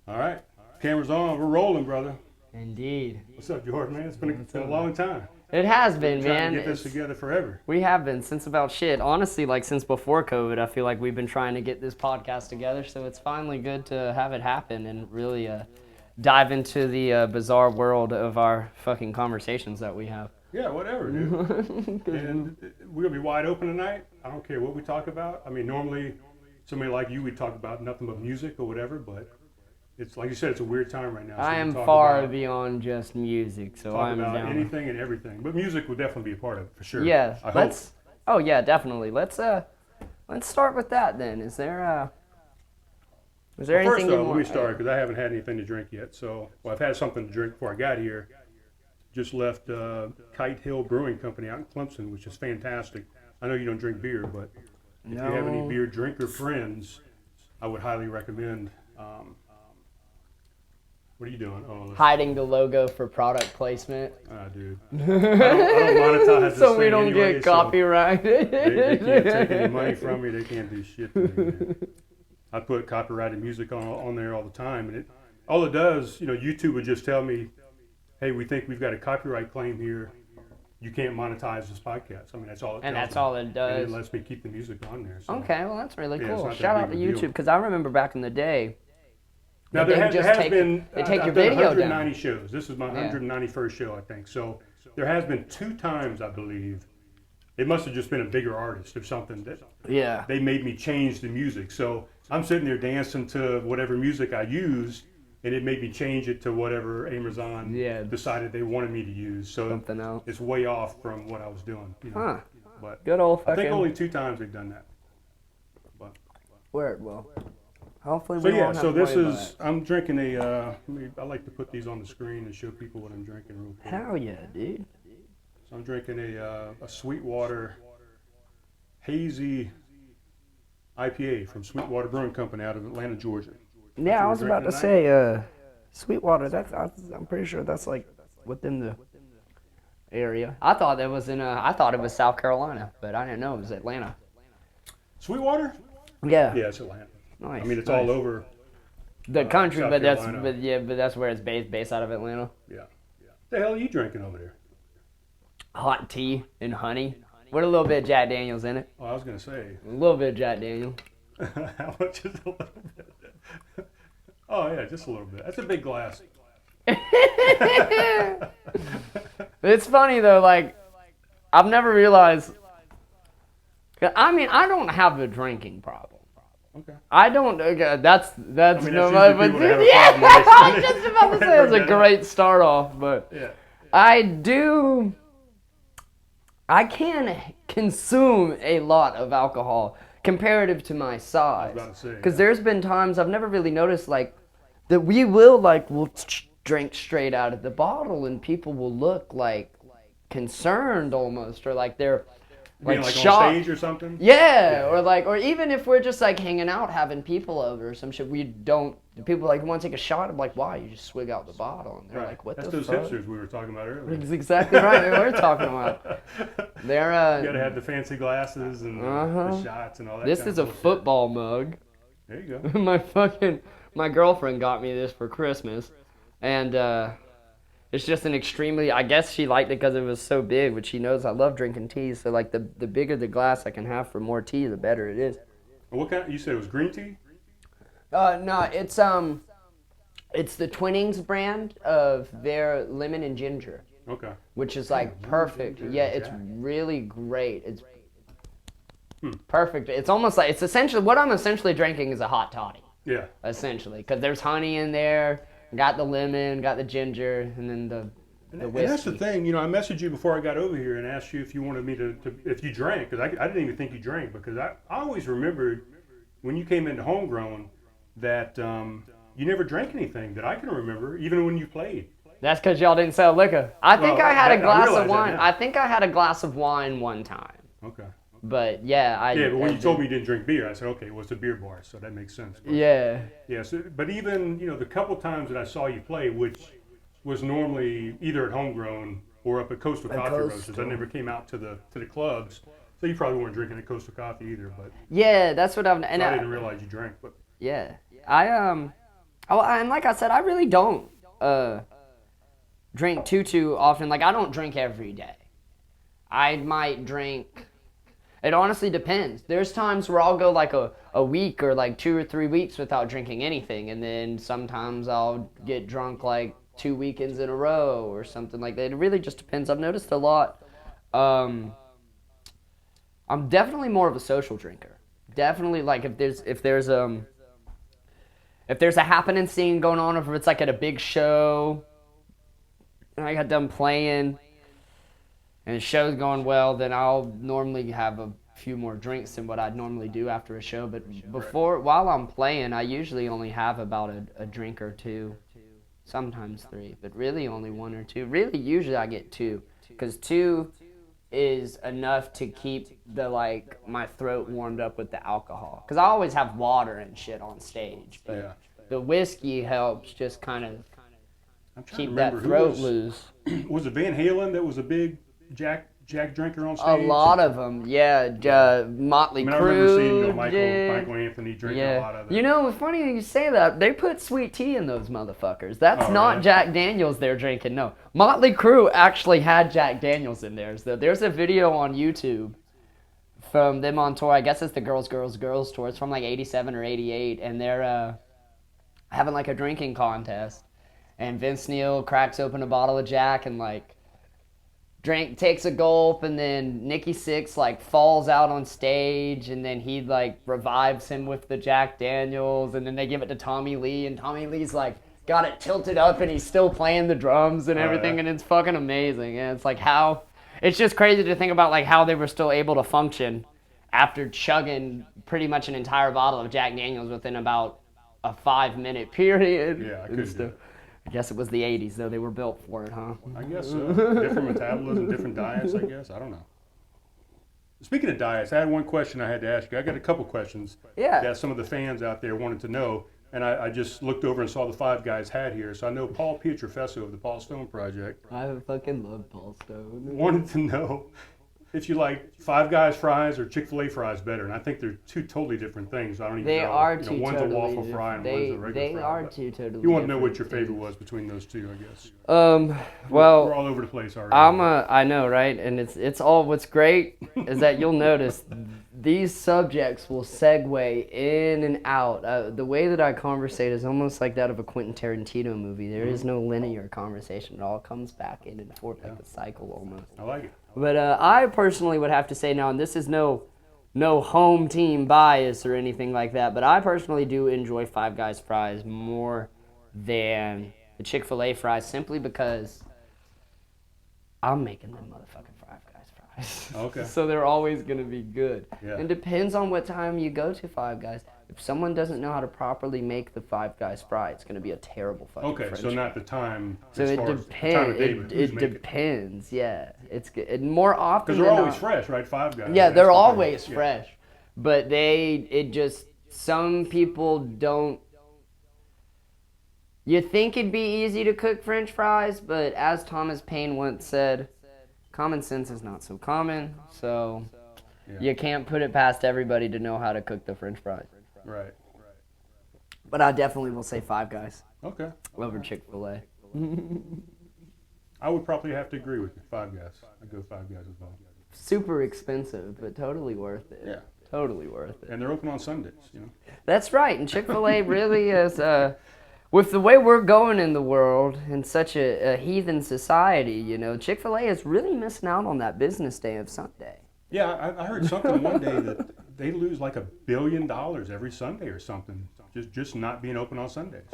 All right. Camera's on. We're rolling, brother. Indeed. What's up, Jordan, man? It's been a long time. It has been, We're trying man. to get this together forever. We have been since about honestly, like since before COVID. I feel like we've been trying to get this podcast together, so it's finally good to have it happen and really dive into the bizarre world of our fucking conversations that we have. Yeah, whatever, dude. And we're going to be wide open tonight. I don't care what we talk about. I mean, normally, somebody like you, we talk about nothing but music or whatever, but it's like you said, it's a weird time right now. So I am far beyond just music, so I'm about down. anything and everything. But music would definitely be a part of it, for sure. Yeah, I hope. Oh yeah, definitely. Let's start with that then. Is there anything First you though, want? let me start because I haven't had anything to drink yet. So, I've had something to drink before I got here. Just left Kite Hill Brewing Company out in Clemson, which is fantastic. I know you don't drink beer, but if you have any beer drinker friends, I would highly recommend. What are you doing? Oh, Hiding the logo for product placement. Dude. I don't monetize this So we thing don't anyway, get copyrighted. So they can't take any money from me. They can't do shit to me, man. I put copyrighted music on there all the time, and all it does, YouTube would just tell me, hey, we think we've got a copyright claim here. You can't monetize this podcast. I mean, that's all it And tells that's me. all it does. And it lets me keep the music on there. So. Okay, well that's really Yeah, it's cool. not that Shout out to big of a deal. YouTube because I remember back in the day. Now, they there has been, they take your I've done video 190 down. shows. This is my 191st show, I think. So there has been 2 times, I believe. It must have just been a bigger artist or something that Yeah. they made me change the music. So I'm sitting there dancing to whatever music I used, and it made me change it to whatever Amazon decided they wanted me to use. So Something else. it's way off from what I was doing. Huh. But Good old I fucking think only 2 times they've done that. But. word. Well, hopefully So we won't have so to this worry about is, I'm drinking I like to put these on the screen and show people what I'm drinking real it. quick. Hell yeah, dude. So I'm drinking a Sweetwater Hazy IPA from Sweetwater Brewing Company out of Atlanta, Georgia. Yeah, I was about to say, Sweetwater. I'm pretty sure that's like within the area. I thought it was South Carolina, but I didn't know it was Atlanta. Sweetwater? Yeah. Yeah, it's Atlanta. Nice. I mean, it's all over the country, South but Carolina. that's where it's based out of Atlanta. Yeah. The hell are you drinking over there? Hot tea and honey with a little bit of Jack Daniels in it. Oh, I was gonna say. A little bit of Jack Daniels. How much is a little bit? Oh yeah, just a little bit. That's a big glass. It's funny though, like I've never realized. I mean, I don't have a drinking problem. Okay. I don't. That's I mean, no. that's But usually people that have a yeah, problem when they- I was just about to say it was a Yeah. great start off, but Yeah. I do. I can consume a lot of alcohol comparative to my size. about to say, Because yeah. there's been times I've never really noticed that we'll drink straight out of the bottle and people will look like concerned almost or like they're Being like shocked. on stage or something? Yeah, or even if we're just like hanging out having people over or some shit, people like want to take a shot. I'm like, why? You just swig out the bottle, and they're Right. like, what That's the those fuck? hipsters we were talking about earlier. That's exactly right. We're talking about. They're You gotta have the fancy glasses and the shots and all that. This kind is of a bullshit. football mug. There you go. My girlfriend got me this for Christmas, and it's just an extremely. I guess she liked it because it was so big, but she knows I love drinking tea. So like the bigger the glass I can have for more tea, the better it is. And what kind? You said it was green tea? No, it's the Twinnings brand of their lemon and ginger, Okay. which is like perfect. ginger, Yeah, it's Jack. really great. It's perfect. It's almost like what I'm essentially drinking is a hot toddy. Yeah. Essentially, because there's honey in there, got the lemon, got the ginger, and then the And whiskey. that's the thing. I messaged you before I got over here and asked you if you wanted me to if you drank, because I didn't even think you drank, because I always remembered when you came into homegrown that you never drank anything that I can remember, even when you played. That's because y'all didn't sell liquor. I think Well, I had I a glass realize of that wine. now. I think I had a glass of wine one time. Okay. But yeah, Yeah, but when you told me you didn't drink beer, I said, okay, well, it's a beer bar, so that makes sense. But, Yeah. yeah. So, but even the couple times that I saw you play, which was normally either at homegrown or up at Coastal Coffee Roasters, I never came out to the clubs, so you probably weren't drinking at Coastal Coffee either. But Yeah, that's what I've. And I didn't realize you drank. But yeah, I Oh, and like I said, I really don't drink too often. Like, I don't drink every day. I might drink. It honestly depends. There's times where I'll go like a week or like 2 or 3 weeks without drinking anything, and then sometimes I'll get drunk like 2 weekends in a row or something like that. It really just depends. I've noticed a lot. I'm definitely more of a social drinker. Definitely, like if there's a happening scene going on, or if it's like at a big show, and I got done playing, and the show's going well, then I'll normally have a few more drinks than what I'd normally do after a show. But while I'm playing, I usually only have about a drink or two, sometimes 3, but really only 1 or 2. Really, usually I get 2, because 2 is enough to keep my throat warmed up with the alcohol. Because I always have water and shit on stage, but the whiskey helps just kind of keep that throat loose. Was it Van Halen that was a big Jack drinker on stage? A lot of them, yeah. Motley Crue. I remember seeing Michael Anthony drinking a lot of it. You know, it's funny you say that. They put sweet tea in those motherfuckers. That's not really? Jack Daniels they're drinking, no. Motley Crue actually had Jack Daniels in theirs. There's a video on YouTube from them on tour. I guess it's the Girls tour. It's from like 87 or 88, and they're having like a drinking contest. And Vince Neil cracks open a bottle of Jack and like takes a gulp, and then Nikki Sixx like falls out on stage, and then he like revives him with the Jack Daniels, and then they give it to Tommy Lee, and Tommy Lee's like got it tilted up, and he's still playing the drums and everything, and it's fucking amazing. And it's like it's just crazy to think about like how they were still able to function after chugging pretty much an entire bottle of Jack Daniels within about a 5-minute period. Yeah, I couldn't do it. I guess it was the 80s, though. They were built for it, huh? I guess so. Different metabolism, different diets, I guess. I don't know. Speaking of diets, I had one question I had to ask you. I got a couple questions that some of the fans out there wanted to know, and I just looked over and saw the 5 Guys hat here. So I know Paul Pietrafesso of the Paul Stone Project. I fucking love Paul Stone. Wanted to know if you like 5 Guys fries or Chick-fil-A fries better, and I think they're 2 totally different things. I don't even know. They are 2 one's totally a waffle different. fry and one's a regular fry. They are 2 totally You want to know different what your favorite things. was between those 2, I guess. Well, we're all over the place already. I know, right? And it's all. What's great is that you'll notice these subjects will segue in and out. The way that I conversate is almost like that of a Quentin Tarantino movie. There is no linear conversation. It all comes back in and forth like a cycle almost. I like it. But I personally would have to say now, and this is no home team bias or anything like that, but I personally do enjoy 5 Guys fries more than the Chick-fil-A fries, simply because I'm making them motherfucking 5 Guys fries. Okay. So they're always going to be good. Yeah. It depends on what time you go to 5 Guys. If someone doesn't know how to properly make the 5 Guys fry, it's going to be a terrible fucking French so not the time. So as it far as the time of day, but who's it making depends, yeah. It's good. More often because they're than always not, fresh, right? 5 Guys. yeah, That's they're the thing. always Yeah. fresh. But some people don't. You think it'd be easy to cook French fries, but as Thomas Paine once said, common sense is not so common, so you can't put it past everybody to know how to cook the French fries. Right. But I definitely will say 5 Guys Okay. over Chick-fil-A. I would probably have to agree with you. 5 Guys. I'd go 5 Guys as well. Super expensive, but totally worth it. Yeah. Totally worth it. And they're open on Sundays, you know. That's right, and Chick-fil-A really is, with the way we're going in the world, in such a heathen society, you know, Chick-fil-A is really missing out on that business day of Sunday. Yeah, I heard something one day that they lose like $1 billion every Sunday or something, just not being open on Sundays.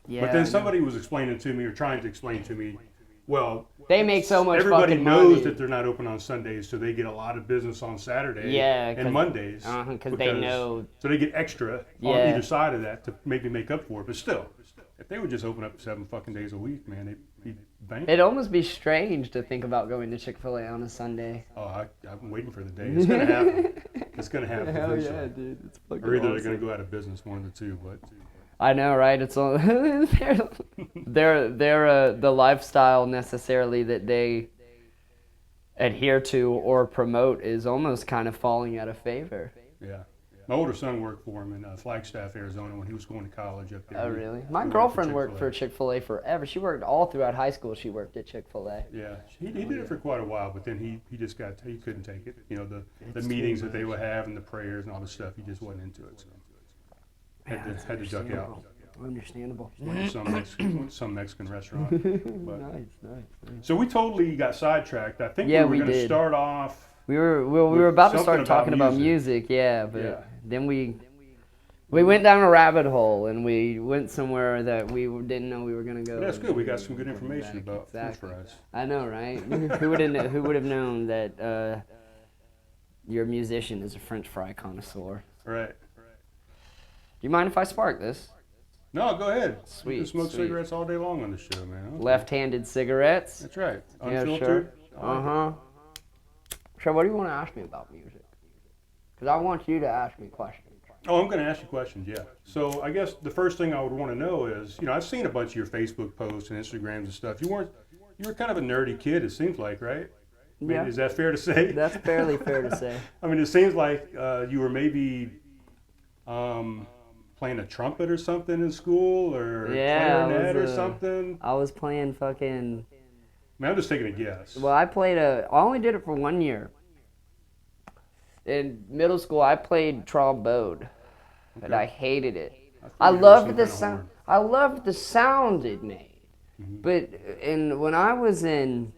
Yeah, But then somebody was explaining to me, or trying to explain to me, well, they make so much everybody fucking knows money. that they're not open on Sundays, so they get a lot of business on Saturday and Mondays. Because they know. So they get extra on either side of that to maybe make up for it. But still, if they would just open up 7 fucking days a week, man, they'd be banking. It'd almost be strange to think about going to Chick-fil-A on a Sunday. Oh, I'm waiting for the day. It's gonna happen. It's gonna happen. Hell eventually. yeah, dude. It's fucking Or either awesome. they're gonna go out of business, one of the two. But I know, right? It's all they're the lifestyle necessarily that they adhere to or promote is almost kind of falling out of favor. yeah. My older son worked for him in Flagstaff, Arizona, when he was going to college up there. Oh, really? My He girlfriend Chick-fil-A. worked for Chick-fil-A forever. She worked all throughout high school. She worked at Chick-fil-A. Yeah, he did it for quite a while, but then he just he couldn't take it. You know, the It's meetings too that they would have and the prayers and all this stuff. He just wasn't into it, so had to duck out. Understandable. Went to some Mexican restaurant. But, Nice. so we totally got sidetracked. I think Yeah, we we were going to did. start off. We were With about to something start about talking about music. music, yeah, but Yeah. then we went down a rabbit hole and we went somewhere that we didn't know we were gonna go. But that's good. We got some good information Back, about French exactly. fries. I know, right? Who would have known that your musician is a French fry connoisseur? Right. Do you mind if I spark this? No, go ahead. You Sweet, can smoke sweet. cigarettes all day long on the show, man. Okay. Left-handed cigarettes. That's right. Yeah, Unfiltered. sure. Uh-huh. So what do you want to ask me about music? Because I want you to ask me questions. Oh, I'm going to ask you questions, yeah. So I guess the first thing I would want to know is, you know, I've seen a bunch of your Facebook posts and Instagrams and stuff. You were kind of a nerdy kid, it seems like, right? I mean, Yeah. is that fair to say? That's fairly fair to say. I mean, it seems like you were maybe playing a trumpet or something in school, or Yeah, I clarinet or was, something. I was playing fucking... I mean, I'm just taking a guess. Well, I only did it for 1 year. In middle school, I played trombone, and I hated it. I loved the sound. I loved the sound it made. But when I was in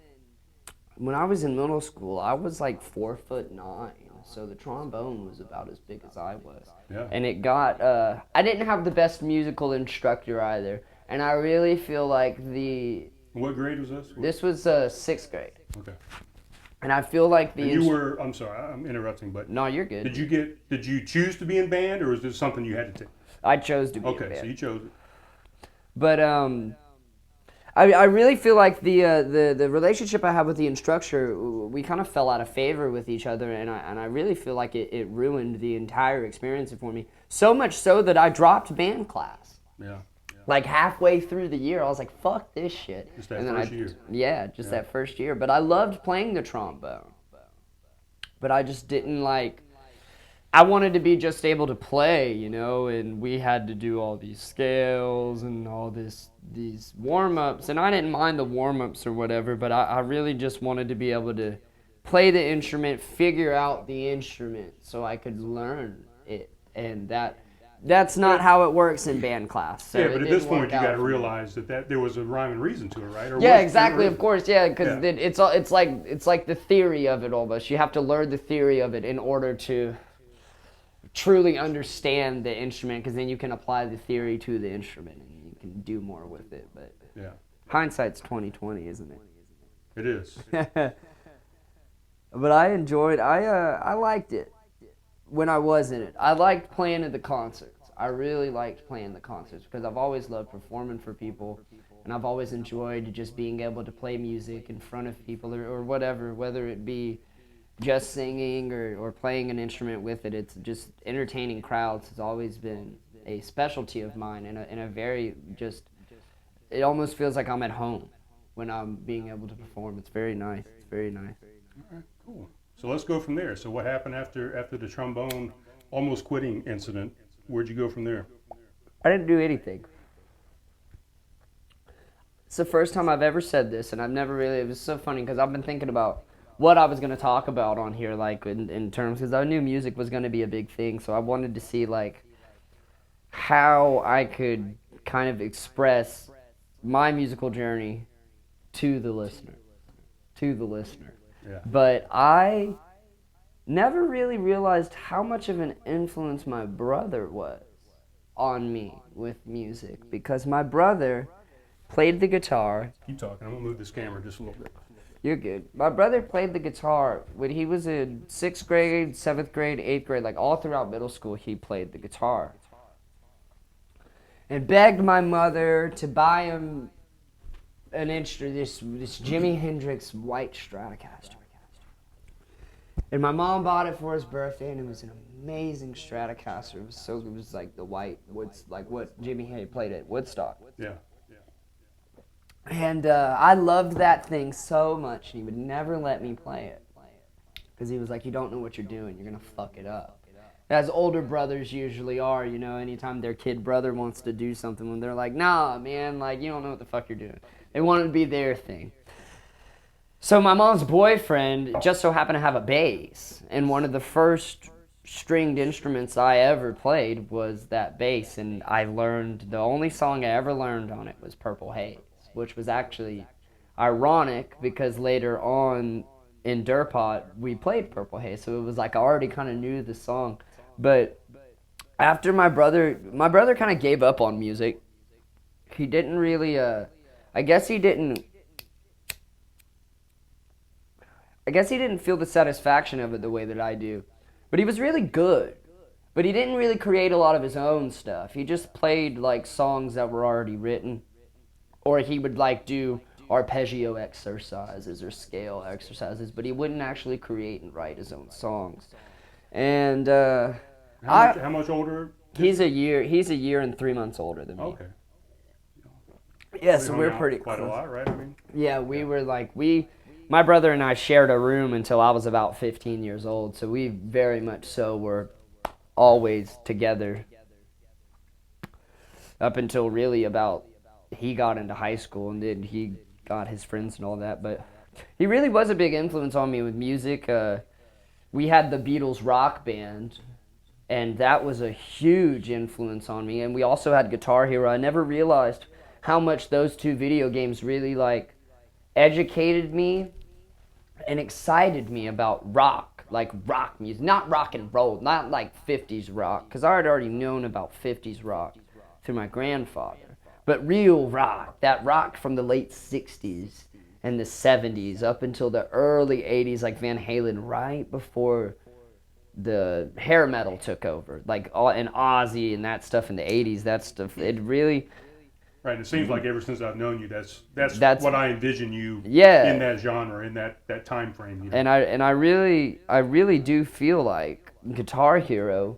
middle school, I was like 4'9", so the trombone was about as big as I was. Yeah. And it got. I didn't have the best musical instructor either, and I really feel like What grade was this? this was 6th grade, Okay. and I feel like And you were. I'm sorry, I'm interrupting, but No, you're good. Did you choose to be in band, or was this something you had to take? I chose to be in Okay, band. so you chose it. But I really feel like the relationship I have with the instructor, we kind of fell out of favor with each other, and I really feel like it ruined the entire experience for me. So much so that I dropped band class. Yeah. Like halfway through the year, I was like, "Fuck this shit." Just that and then first year. Yeah, just that first year. But I loved playing the trombone. But I just didn't like. I wanted to be just able to play, you know, and we had to do all these scales and all these warm-ups, and I didn't mind the warm-ups or whatever, but I really just wanted to be able to play the instrument, figure out the instrument so I could learn it, and that's not how it works in band class. So yeah, it but at didn't this point, work you out got to for me. realize that there was a rhyme and reason to it, right? Or Yeah, was- exactly. or- Of course, yeah, because Yeah. it's like the theory of it almost. You have to learn the theory of it in order to truly understand the instrument, because then you can apply the theory to the instrument and you can do more with it. But Yeah, hindsight's 20/20, isn't it is. it? But I enjoyed. I liked it when I was in it. I liked playing at the concerts. I really liked playing the concerts because I've always loved performing for people, and I've always enjoyed just being able to play music in front of people or whatever, whether it be just singing or playing an instrument with it. It's just entertaining crowds has always been a specialty of mine, and a very just. It almost feels like I'm at home when I'm being able to perform. It's very nice. It's very nice. All right, cool. So let's go from there. So what happened after the trombone almost quitting incident? Where'd you go from there? I didn't do anything. It's the first time I've ever said this, and I've never really. It was so funny because I've been thinking about what I was going to talk about on here, like in terms, because I knew music was going to be a big thing, so I wanted to see like how I could kind of express my musical journey to the listener. Yeah. But I never really realized how much of an influence my brother was on me with music, because my brother played the guitar. Keep talking. I'm gonna move this camera just a little bit. You're good. My brother played the guitar when he was in 6th grade, 7th grade, 8th grade, like all throughout middle school, he played the guitar. And begged my mother to buy him an instrument, this Jimi Hendrix white Stratocaster. And my mom bought it for his birthday, and it was an amazing Stratocaster. It was like the white woods, like what Jimi Hendrix played at Woodstock. Yeah. And I loved that thing so much, and he would never let me play it. Because he was like, you don't know what you're doing, you're going to fuck it up. as older brothers usually are, you know, anytime their kid brother wants to do something, when they're like, nah, man, like, you don't know what the fuck you're doing. They want it to be their thing. So my mom's boyfriend just so happened to have a bass, and one of the first stringed instruments I ever played was that bass, and I learned, the only song I ever learned on it was Purple Haze, which was actually ironic because later on in Durpot we played Purple Haze, so it was like I already kind of knew the song. But after my brother kind of gave up on music. He didn't really I guess he didn't feel the satisfaction of it the way that I do. But he was really good. But he didn't really create a lot of his own stuff. He just played like songs that were already written. Or he would like do arpeggio exercises or scale exercises, but he wouldn't actually create and write his own songs. And how much older? He's a year and 3 months older than me. Okay. Yeah, so we're pretty quite close. a lot, right? I mean, yeah, we were like my brother and I shared a room until I was about 15 years old, so we very much so were always together up until really about he got into high school, and then he got his friends and all that. But he really was a big influence on me with music. We had the Beatles rock band, and that was a huge influence on me. And we also had Guitar Hero. I never realized how much those two video games really like educated me and excited me about rock, like rock music, not rock and roll, not like 50s rock, because I had already known about 50s rock through my grandfather, but real rock, that rock from the late 60s and the 70s up until the early 80s, like Van Halen, right before the hair metal took over, like and Ozzy and that stuff in the 80s, that stuff, it really... Right, it seems like ever since I've known you, that's what I envision you in that genre, in that time frame. You know? And I really do feel like Guitar Hero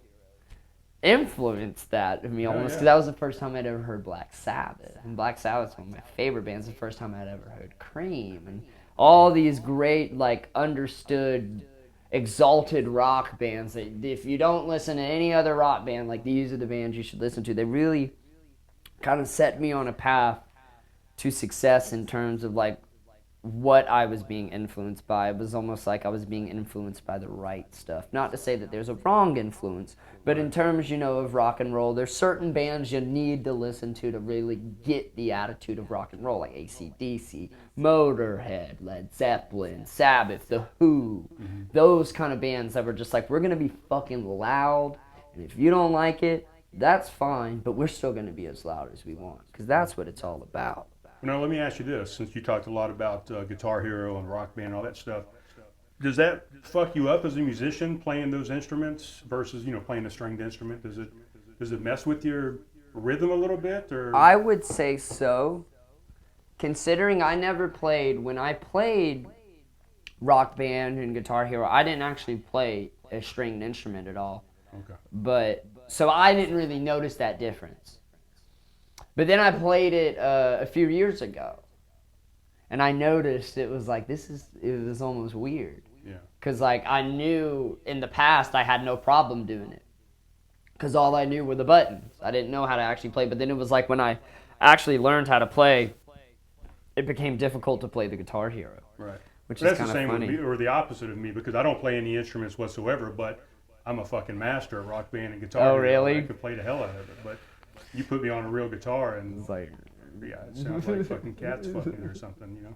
influenced that in me almost, because that was the first time I'd ever heard Black Sabbath, and Black Sabbath's one of my favorite bands. The first time I'd ever heard Cream, and all these great like understood, exalted rock bands that if you don't listen to any other rock band, like these are the bands you should listen to. They really kind of set me on a path to success in terms of like what I was being influenced by. It was almost like I was being influenced by the right stuff. Not to say that there's a wrong influence, but in terms, you know, of rock and roll, there's certain bands you need to listen to really get the attitude of rock and roll, like AC/DC, Motorhead, Led Zeppelin, Sabbath, The Who, those kind of bands that were just like, we're going to be fucking loud, and if you don't like it, that's fine, but we're still going to be as loud as we want, because that's what it's all about. Now, let me ask you this, since you talked a lot about Guitar Hero and Rock Band and all that stuff, does that fuck you up as a musician, playing those instruments versus, you know, playing a stringed instrument? Does it mess with your rhythm a little bit? Or I would say so, considering I never played, when I played Rock Band and Guitar Hero, I didn't actually play a stringed instrument at all. Okay. But so I didn't really notice that difference. But then I played it a few years ago, and I noticed it was like, it was almost weird. Yeah. Because like I knew in the past I had no problem doing it, because all I knew were the buttons. I didn't know how to actually play. But then it was like when I actually learned how to play, it became difficult to play the Guitar Hero. Right. Which That's is kind the of same funny. with me, or the opposite of me, because I don't play any instruments whatsoever, but I'm a fucking master of Rock Band and Guitar Hero. Oh, really? I could play the hell out of it, but you put me on a real guitar and It's like, yeah, it sounds like fucking cats fucking or something, you know.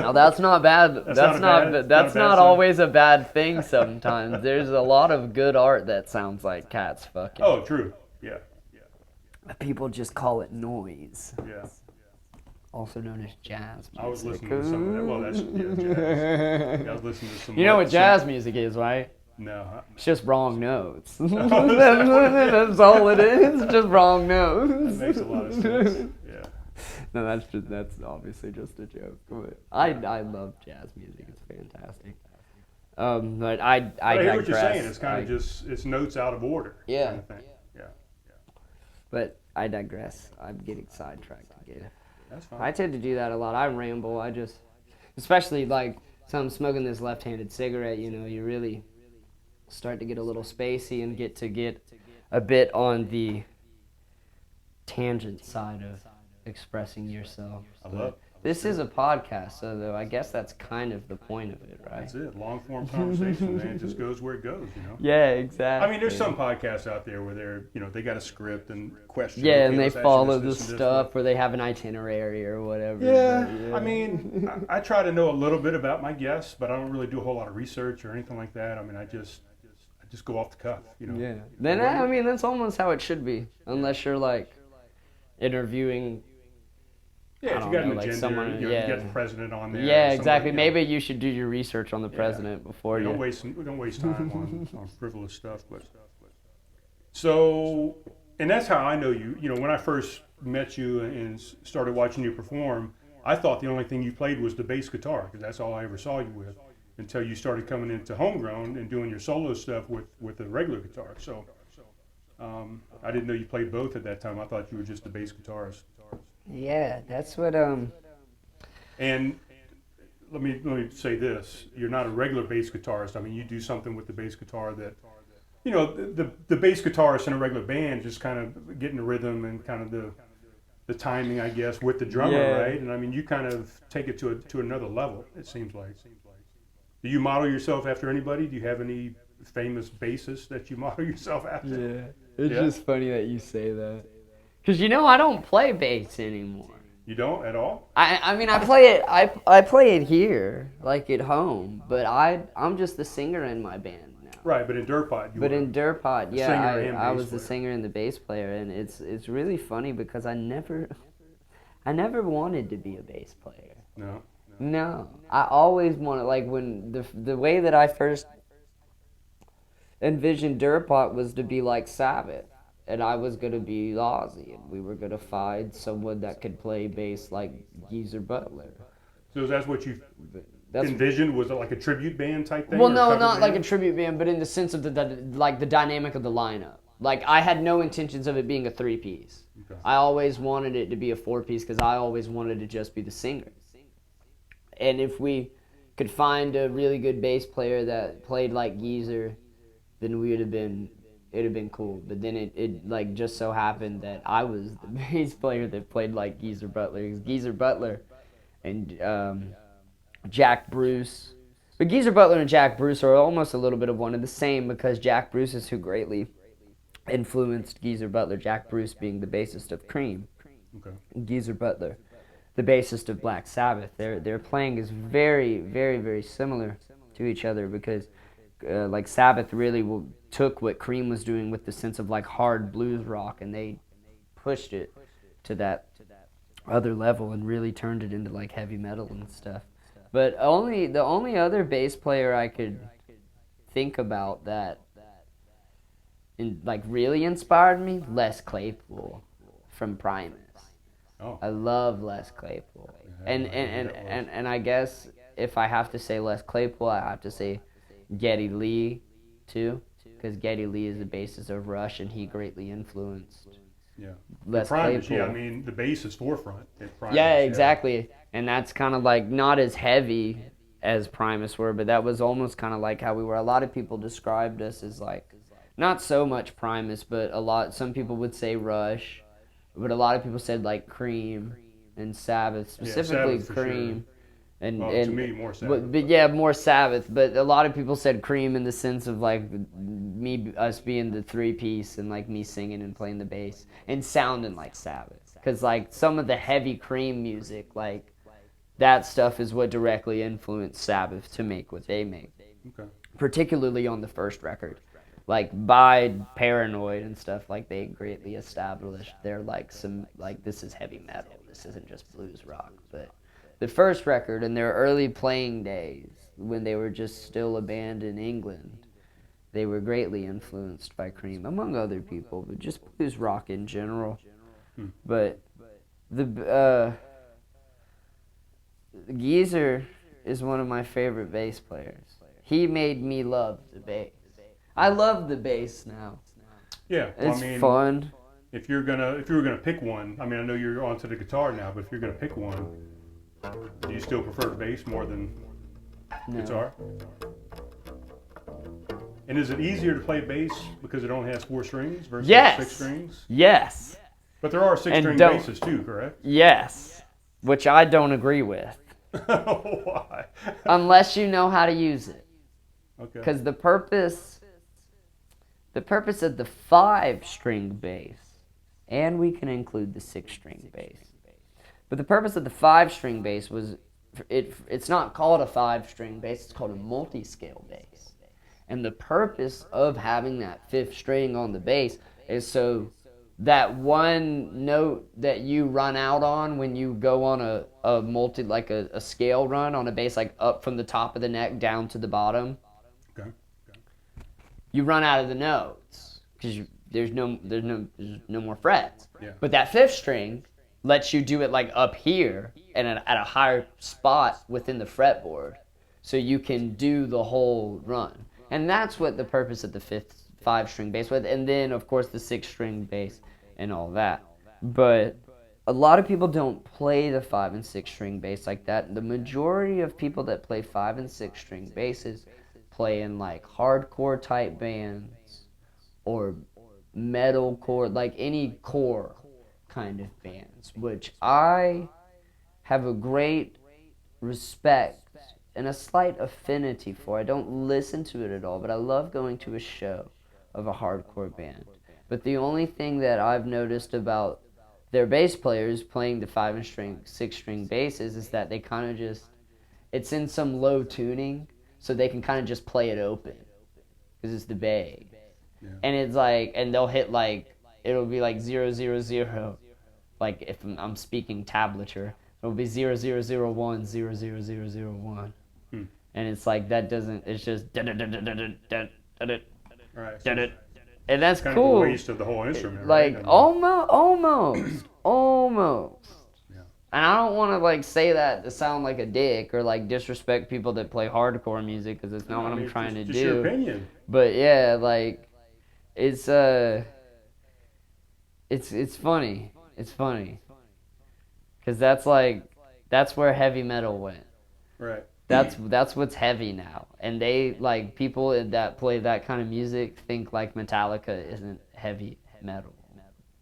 no, that's not bad. That's not not always a bad thing. Sometimes there's a lot of good art that sounds like cats fucking. Oh, true. Yeah. People just call it noise. Yeah. Also known as jazz music. I was listening to some of that. Well, that's jazz. I was listening to some. You know what jazz music is, right? No. It's just wrong notes. That's all it is. It's just wrong notes. That makes a lot of sense. Yeah. No, that's obviously just a joke. But I love jazz music. It's fantastic. But I digress. I hear what you're saying. It's kind of just it's notes out of order. Yeah. Kind of thing. Yeah. But I digress. I'm getting sidetracked again. That's fine. I tend to do that a lot. I ramble. I just, especially like, so I'm smoking this left-handed cigarette. You know, you really start to get a little spacey and get a bit on the tangent side of expressing yourself. I love it. This is a podcast, so though I guess that's kind of the point of it, right? That's it. Long form conversation, man. It just goes where it goes, Yeah, exactly. I mean, there's some podcasts out there where they're, they got a script and question. Yeah, okay, and they let's ask you follow this, the this, and stuff, or they have an itinerary or whatever. Yeah, but, I mean, I try to know a little bit about my guests, but I don't really do a whole lot of research or anything like that. I mean, I just go off the cuff, Yeah. Then I mean, that's almost how it should be, unless you're like interviewing. Yeah, if you got an like agenda, someone, you get the president on there. Yeah, or exactly. somebody, Maybe you should do your research on the president before we you. don't waste time on frivolous stuff. But so, and that's how I know you. When I first met you and started watching you perform, I thought the only thing you played was the bass guitar, because that's all I ever saw you with, until you started coming into homegrown and doing your solo stuff with the regular guitar. So I didn't know you played both at that time. I thought you were just a bass guitarist. Yeah, that's what. And let me say this: you're not a regular bass guitarist. I mean, you do something with the bass guitar that, the bass guitarist in a regular band just kind of getting the rhythm and kind of the timing, I guess, with the drummer, right? And I mean, you kind of take it to another level. It seems like. Do you model yourself after anybody? Do you have any famous bassists that you model yourself after? Yeah, it's just funny that you say that. Because I don't play bass anymore. You don't at all? I mean, I play it. I play it here, like at home. But I'm just the singer in my band now. Right, but in Dirtpot, you But were in Dirtpot, singer and I bass was the player. singer and the bass player, and it's really funny because I never wanted to be a bass player. No, I always wanted, like, when the way that I first envisioned Dirtpot was to be like Sabbath. And I was going to be Ozzy, and we were going to find someone that could play bass like Geezer Butler. So that's what you envisioned? Was it like a tribute band type thing? Well, no, not like a tribute band, but in the sense of the dynamic of the lineup. Like, I had no intentions of it being a 3-piece. Okay. I always wanted it to be a 4-piece because I always wanted to just be the singer. And if we could find a really good bass player that played like Geezer, then it'd have been cool. But then it like just so happened that I was the bass player that played like Geezer Butler. Because Geezer Butler and Jack Bruce. But Geezer Butler and Jack Bruce are almost a little bit of one and the same, because Jack Bruce is who greatly influenced Geezer Butler. Jack Bruce being the bassist of Cream. Okay. Geezer Butler, the bassist of Black Sabbath. Their playing is very, very, very similar to each other, because like Sabbath really took what Cream was doing with the sense of like hard blues rock, and they pushed it to that other level and really turned it into like heavy metal and stuff. But the only other bass player I could think about that like really inspired me, Les Claypool from Primus. Oh. I love Les Claypool. And I guess if I have to say Les Claypool, I have to say Geddy Lee too, because Geddy Lee is the bassist of Rush, and he greatly influenced Les Primus, Claypool. I mean, the bass is forefront at Primus. Yeah, exactly. And that's kind of like not as heavy as Primus were, but that was almost kind of like how we were. A lot of people described us as like, not so much Primus, but some people would say Rush, but a lot of people said like Cream and Sabbath, specifically Sabbath for Cream. sure. And To me, more Sabbath. But yeah, more Sabbath. But a lot of people said Cream in the sense of like us being the 3-piece and like me singing and playing the bass and sounding like Sabbath. Because like some of the heavy Cream music, like that stuff is what directly influenced Sabbath to make what they make. Okay. Particularly on the first record. Like by Paranoid and stuff, like they greatly established they're like this is heavy metal. This isn't just blues rock. But the first record in their early playing days, when they were just still a band in England, they were greatly influenced by Cream, among other people, but just blues rock in general. But the Geezer is one of my favorite bass players. He made me love the bass. I love the bass now. Yeah, well, It's fun. If you were gonna pick one, I mean, I know you're onto the guitar now, but if you're gonna pick one, do you still prefer bass more than guitar? And is it easier to play bass because it only has 4 strings versus Yes. 6 strings? Yes. But there are 6-string don't- basses too, correct? Yes. Which I don't agree with. Why? Unless you know how to use it. Okay. Because the purpose of the 5-string bass, and we can include the 6-string bass, but the purpose of the 5-string bass was, it's not called a 5-string bass, it's called a multi-scale bass. And the purpose of having that 5th string on the bass is so that one note that you run out on when you go on a multi, like a scale run on a bass, like up from the top of the neck down to the bottom, Okay. you run out of the notes because there's no more frets. Yeah. But that 5th string lets you do it like up here and at a higher spot within the fretboard, so you can do the whole run. And that's what the purpose of the 5-string bass was. And then of course the 6-string bass and all that. But a lot of people don't play the 5 and 6-string bass like that. The majority of people that play 5 and 6-string basses play in like hardcore type bands or metalcore, like any core kind of bands, which I have a great respect and a slight affinity for. I don't listen to it at all, but I love going to a show of a hardcore band. But the only thing that I've noticed about their bass players playing the 5 and 6-string basses is that they kind of just, it's in some low tuning, so they can kind of just play it open because it's the bass. Yeah. And it's like, and they'll hit like, it'll be like 0, 0, 0. Like if I'm speaking tablature, it'll be 0, 0, 0, 1, 0, 0, 0, 0, 1. And it's like, that doesn't, it's just Right. So and that's kind cool. of a waste of the whole instrument, Like right? almost. Yeah. And I don't want to like say that to sound like a dick or like disrespect people that play hardcore music, because it's not what I'm trying to just do. your opinion. But yeah, like it's funny. It's funny because that's where heavy metal went. Right. That's what's heavy now, and they like people that play that kind of music think like Metallica isn't heavy metal.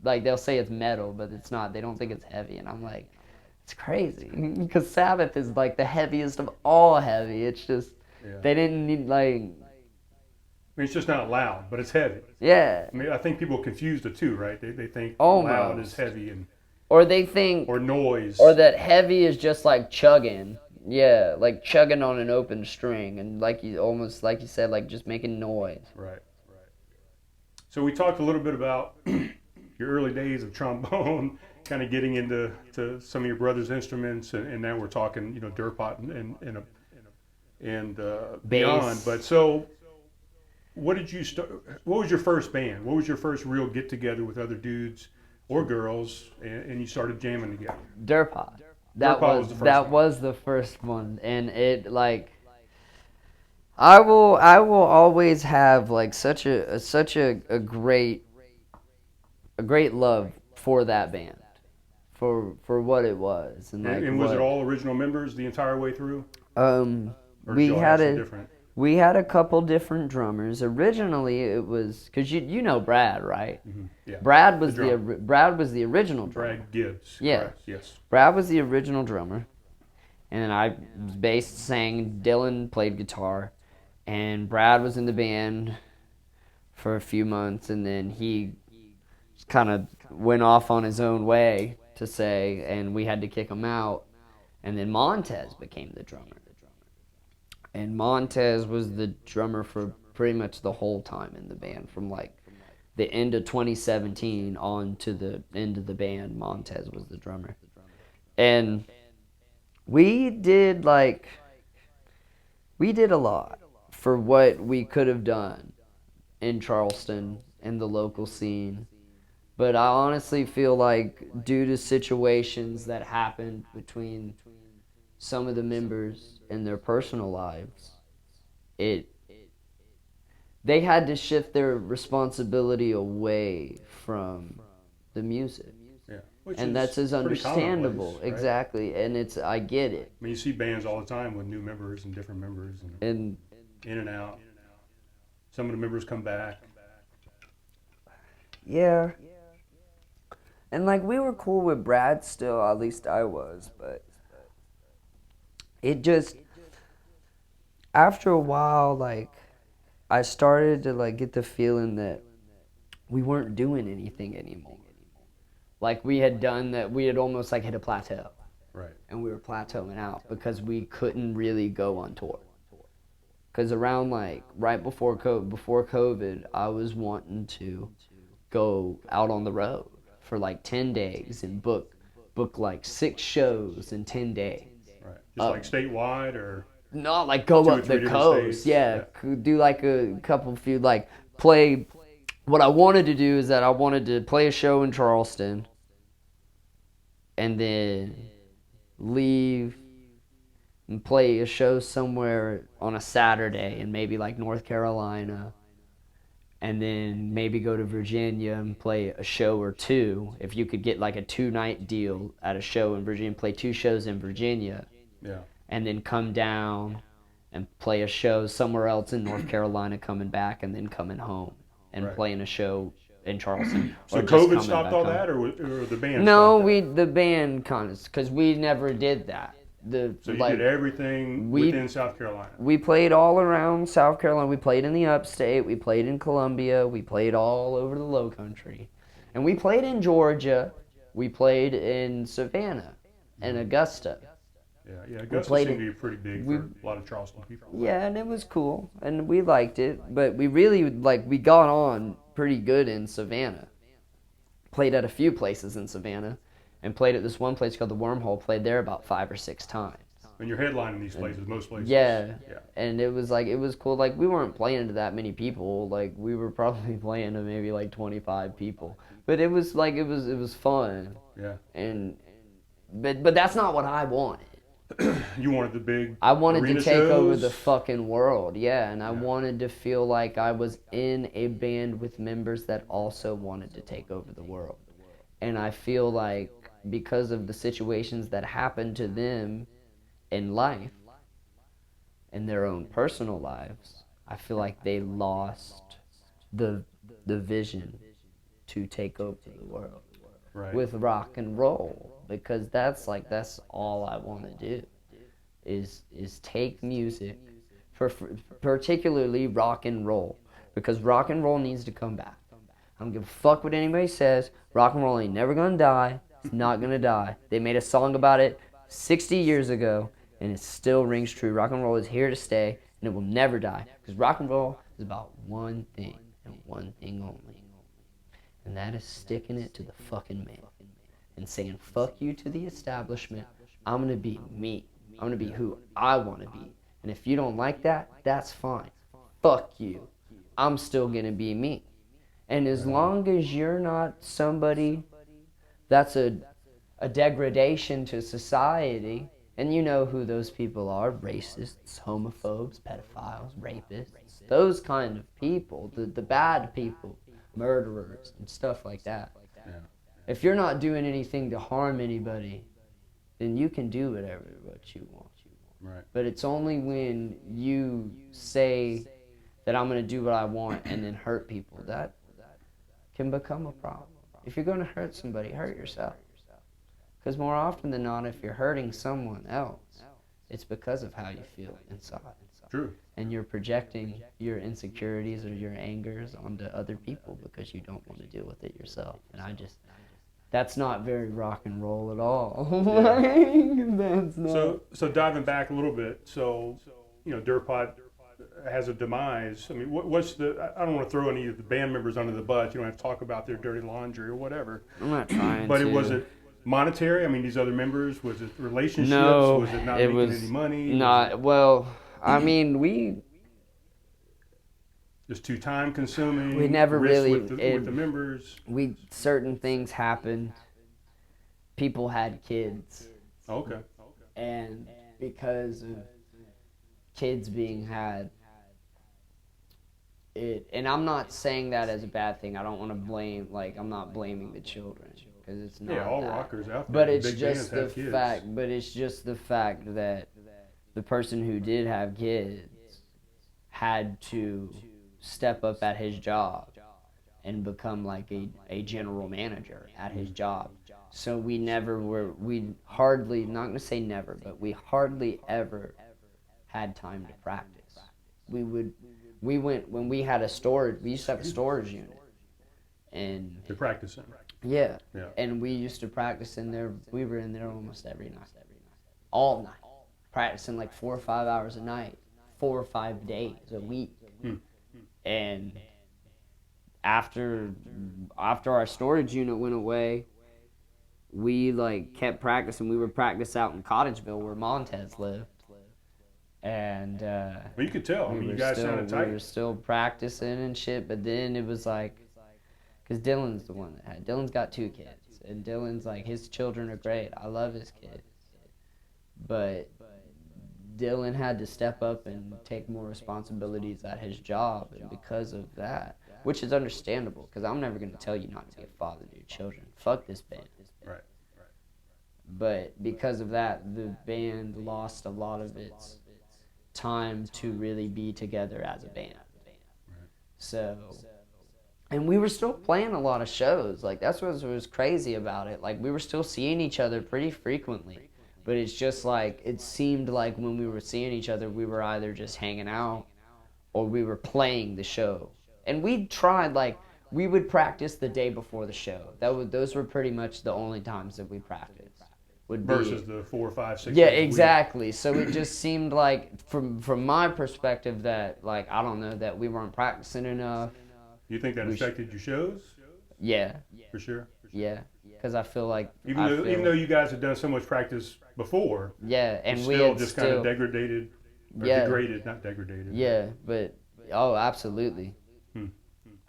Like they'll say it's metal, but it's not. They don't think it's heavy, and I'm like, it's crazy because Sabbath is like the heaviest of all heavy. It's just they didn't need like. I mean, it's just not loud, but it's heavy. Yeah. I mean, I think people confuse the two, right? They think Almost. loud is heavy Or they think. or noise. Or that heavy is just like chugging. Yeah, like chugging on an open string, and like you said, like just making noise. Right. So we talked a little bit about your early days of trombone, kind of getting into some of your brother's instruments, and now we're talking, Durpot and beyond. But so, what did you start? What was your first band? What was your first real get together with other dudes or girls, and you started jamming together? Durpot. That was the first one, and it like I will always have like such a great love for that band, for what it was, And was it all original members the entire way through? Or did we y'all had have some different? We had a couple different drummers. Originally, it was because you know Brad, right? Mm-hmm. Yeah. Brad was the original drummer. Brad Gibbs. Yeah. Correct. Yes. Brad was the original drummer, and I bass, sang. Dylan played guitar, and Brad was in the band for a few months, and then he kind of went off on his own way to say, and we had to kick him out, and then Montez became the drummer. And Montez was the drummer for pretty much the whole time in the band, from like the end of 2017 on to the end of the band. Montez was the drummer. And we did a lot for what we could have done in Charleston, in the local scene. But I honestly feel like due to situations that happened between some of the members in their personal lives, they had to shift their responsibility away from the music. Yeah. And that's as understandable. Right? Exactly. And I get it. I mean, you see bands all the time with new members and different members and in and out. some of the members come back. Yeah. And like we were cool with Brad still, at least I was, but it just after a while, like I started to like get the feeling that we weren't doing anything anymore. Like we had done that, we had almost like hit a plateau. Right. And we were plateauing out because we couldn't really go on tour. Because around like right before COVID, I was wanting to go out on the road for like 10 days and book like 6 shows in 10 days. Right. Just like statewide or? No, like go 2 or up 3 the different coast. states? Yeah. Do like a couple few, like play. What I wanted to do is that I wanted to play a show in Charleston and then leave and play a show somewhere on a Saturday in maybe like North Carolina, and then maybe go to Virginia and play a show or 2. If you could get like a 2-night deal at a show in Virginia, play 2 shows in Virginia, Yeah. and then come down and play a show somewhere else in North Carolina, coming back, and then coming home and Right. playing a show in Charleston. So or just COVID coming stopped back all home. that, or the band? No, stopped that? the band kind of, because we never did that. So you did everything within South Carolina. We played all around South Carolina. We played in the upstate. We played in Columbia. We played all over the low country. And we played in Georgia. We played in Savannah and Augusta. Yeah. Augusta played seemed to be pretty big for a lot of Charleston people. Yeah, and it was cool. And we liked it. But we really, we got on pretty good in Savannah. Played at a few places in Savannah. And played at this one place called the Wormhole. Played there about 5 or 6 times. And you're headlining these places, most places. Yeah. And it was cool. Like, we weren't playing to that many people. Like, we were probably playing to maybe like 25 people. But it was like, it was fun. Yeah. But that's not what I wanted. You wanted the big I wanted to arena take over shows? the fucking world. Yeah. And I wanted to feel like I was in a band with members that also wanted to take over the world. And I feel like because of the situations that happened to them in life, in their own personal lives, I feel like they lost the vision to take over the world with rock and roll, because that's all I want to do is take music, for particularly rock and roll, because rock and roll needs to come back. I don't give a fuck what anybody says. Rock and roll ain't never gonna die. It's not gonna die. They made a song about it 60 years ago, and it still rings true. Rock and roll is here to stay, and it will never die. Because rock and roll is about one thing, and one thing only. And that is sticking it to the fucking man. And saying, fuck you to the establishment. I'm gonna be me. I'm gonna be who I wanna be. And if you don't like that, that's fine. Fuck you. I'm still gonna be me. And as long as you're not somebody that's a degradation to society, and you know who those people are, racists, homophobes, pedophiles, rapists, those kind of people, the bad people, murderers, and stuff like that. Yeah. If you're not doing anything to harm anybody, then you can do what you want. Right. But it's only when you say that I'm going to do what I want and then hurt people that can become a problem. If you're going to hurt somebody, hurt yourself. Because more often than not, if you're hurting someone else, it's because of how you feel inside. True. And you're projecting your insecurities or your angers onto other people because you don't want to deal with it yourself. And that's not very rock and roll at all. That's not. So diving back a little bit, so Dirtpot has a demise. I mean, what's I don't want to throw any of the band members under the bus. You don't have to talk about their dirty laundry or whatever. I'm not trying But to. was it monetary? I mean, these other members, was it relationships? No, Was it not it making was any money? not. Well, I mean, Just too time consuming. We never risk really- with the members. certain things happened. People had kids, Okay. and because of kids being had, and I'm not saying that as a bad thing. I don't want to blame, I'm not blaming the children, because it's not Yeah, all that. rockers out there. But it's big just bands the have kids. fact. But it's just the fact that the person who did have kids had to step up at his job and become like a general manager at his job. So we hardly, not gonna say never, but we hardly ever had time to practice. When we had a storage, we used to have a storage unit. And They're practicing. yeah. Yeah. And we used to practice in there. We were in there almost every night. All night. Practicing like 4 or 5 hours a night, 4 or 5 days a week. And after our storage unit went away, we like kept practicing. We would practice out in Cottageville where Montez lived. And Well, you could tell. I mean, you guys sounded tight. we were still practicing and shit, but then it was like, because Dylan's the one that had. Dylan's got 2 kids, and Dylan's like, his children are great. I love his kids. But Dylan had to step up and take more responsibilities at his job, and because of that, which is understandable, because I'm never going to tell you not to be a father to your children. Fuck this band. Right. But because of that, the band lost a lot of its time to really be together as a band. So, and we were still playing a lot of shows. Like, that's what was crazy about it. Like, we were still seeing each other pretty frequently. But it's just like, it seemed like when we were seeing each other, we were either just hanging out or we were playing the show. And we tried, like, we would practice the day before the show. Those were pretty much the only times that we practiced. Versus the 4, 5, 6. Yeah, days a week. exactly. So it just seemed like, from my perspective, that, like, I don't know, that we weren't practicing enough. You think that affected your shows? Yeah. For sure. Yeah. Because I feel like... Even though you guys had done so much practice before, yeah, and it's we still had just still... kind of degraded, or Yeah. degraded, not degraded. Yeah, but... Oh, absolutely.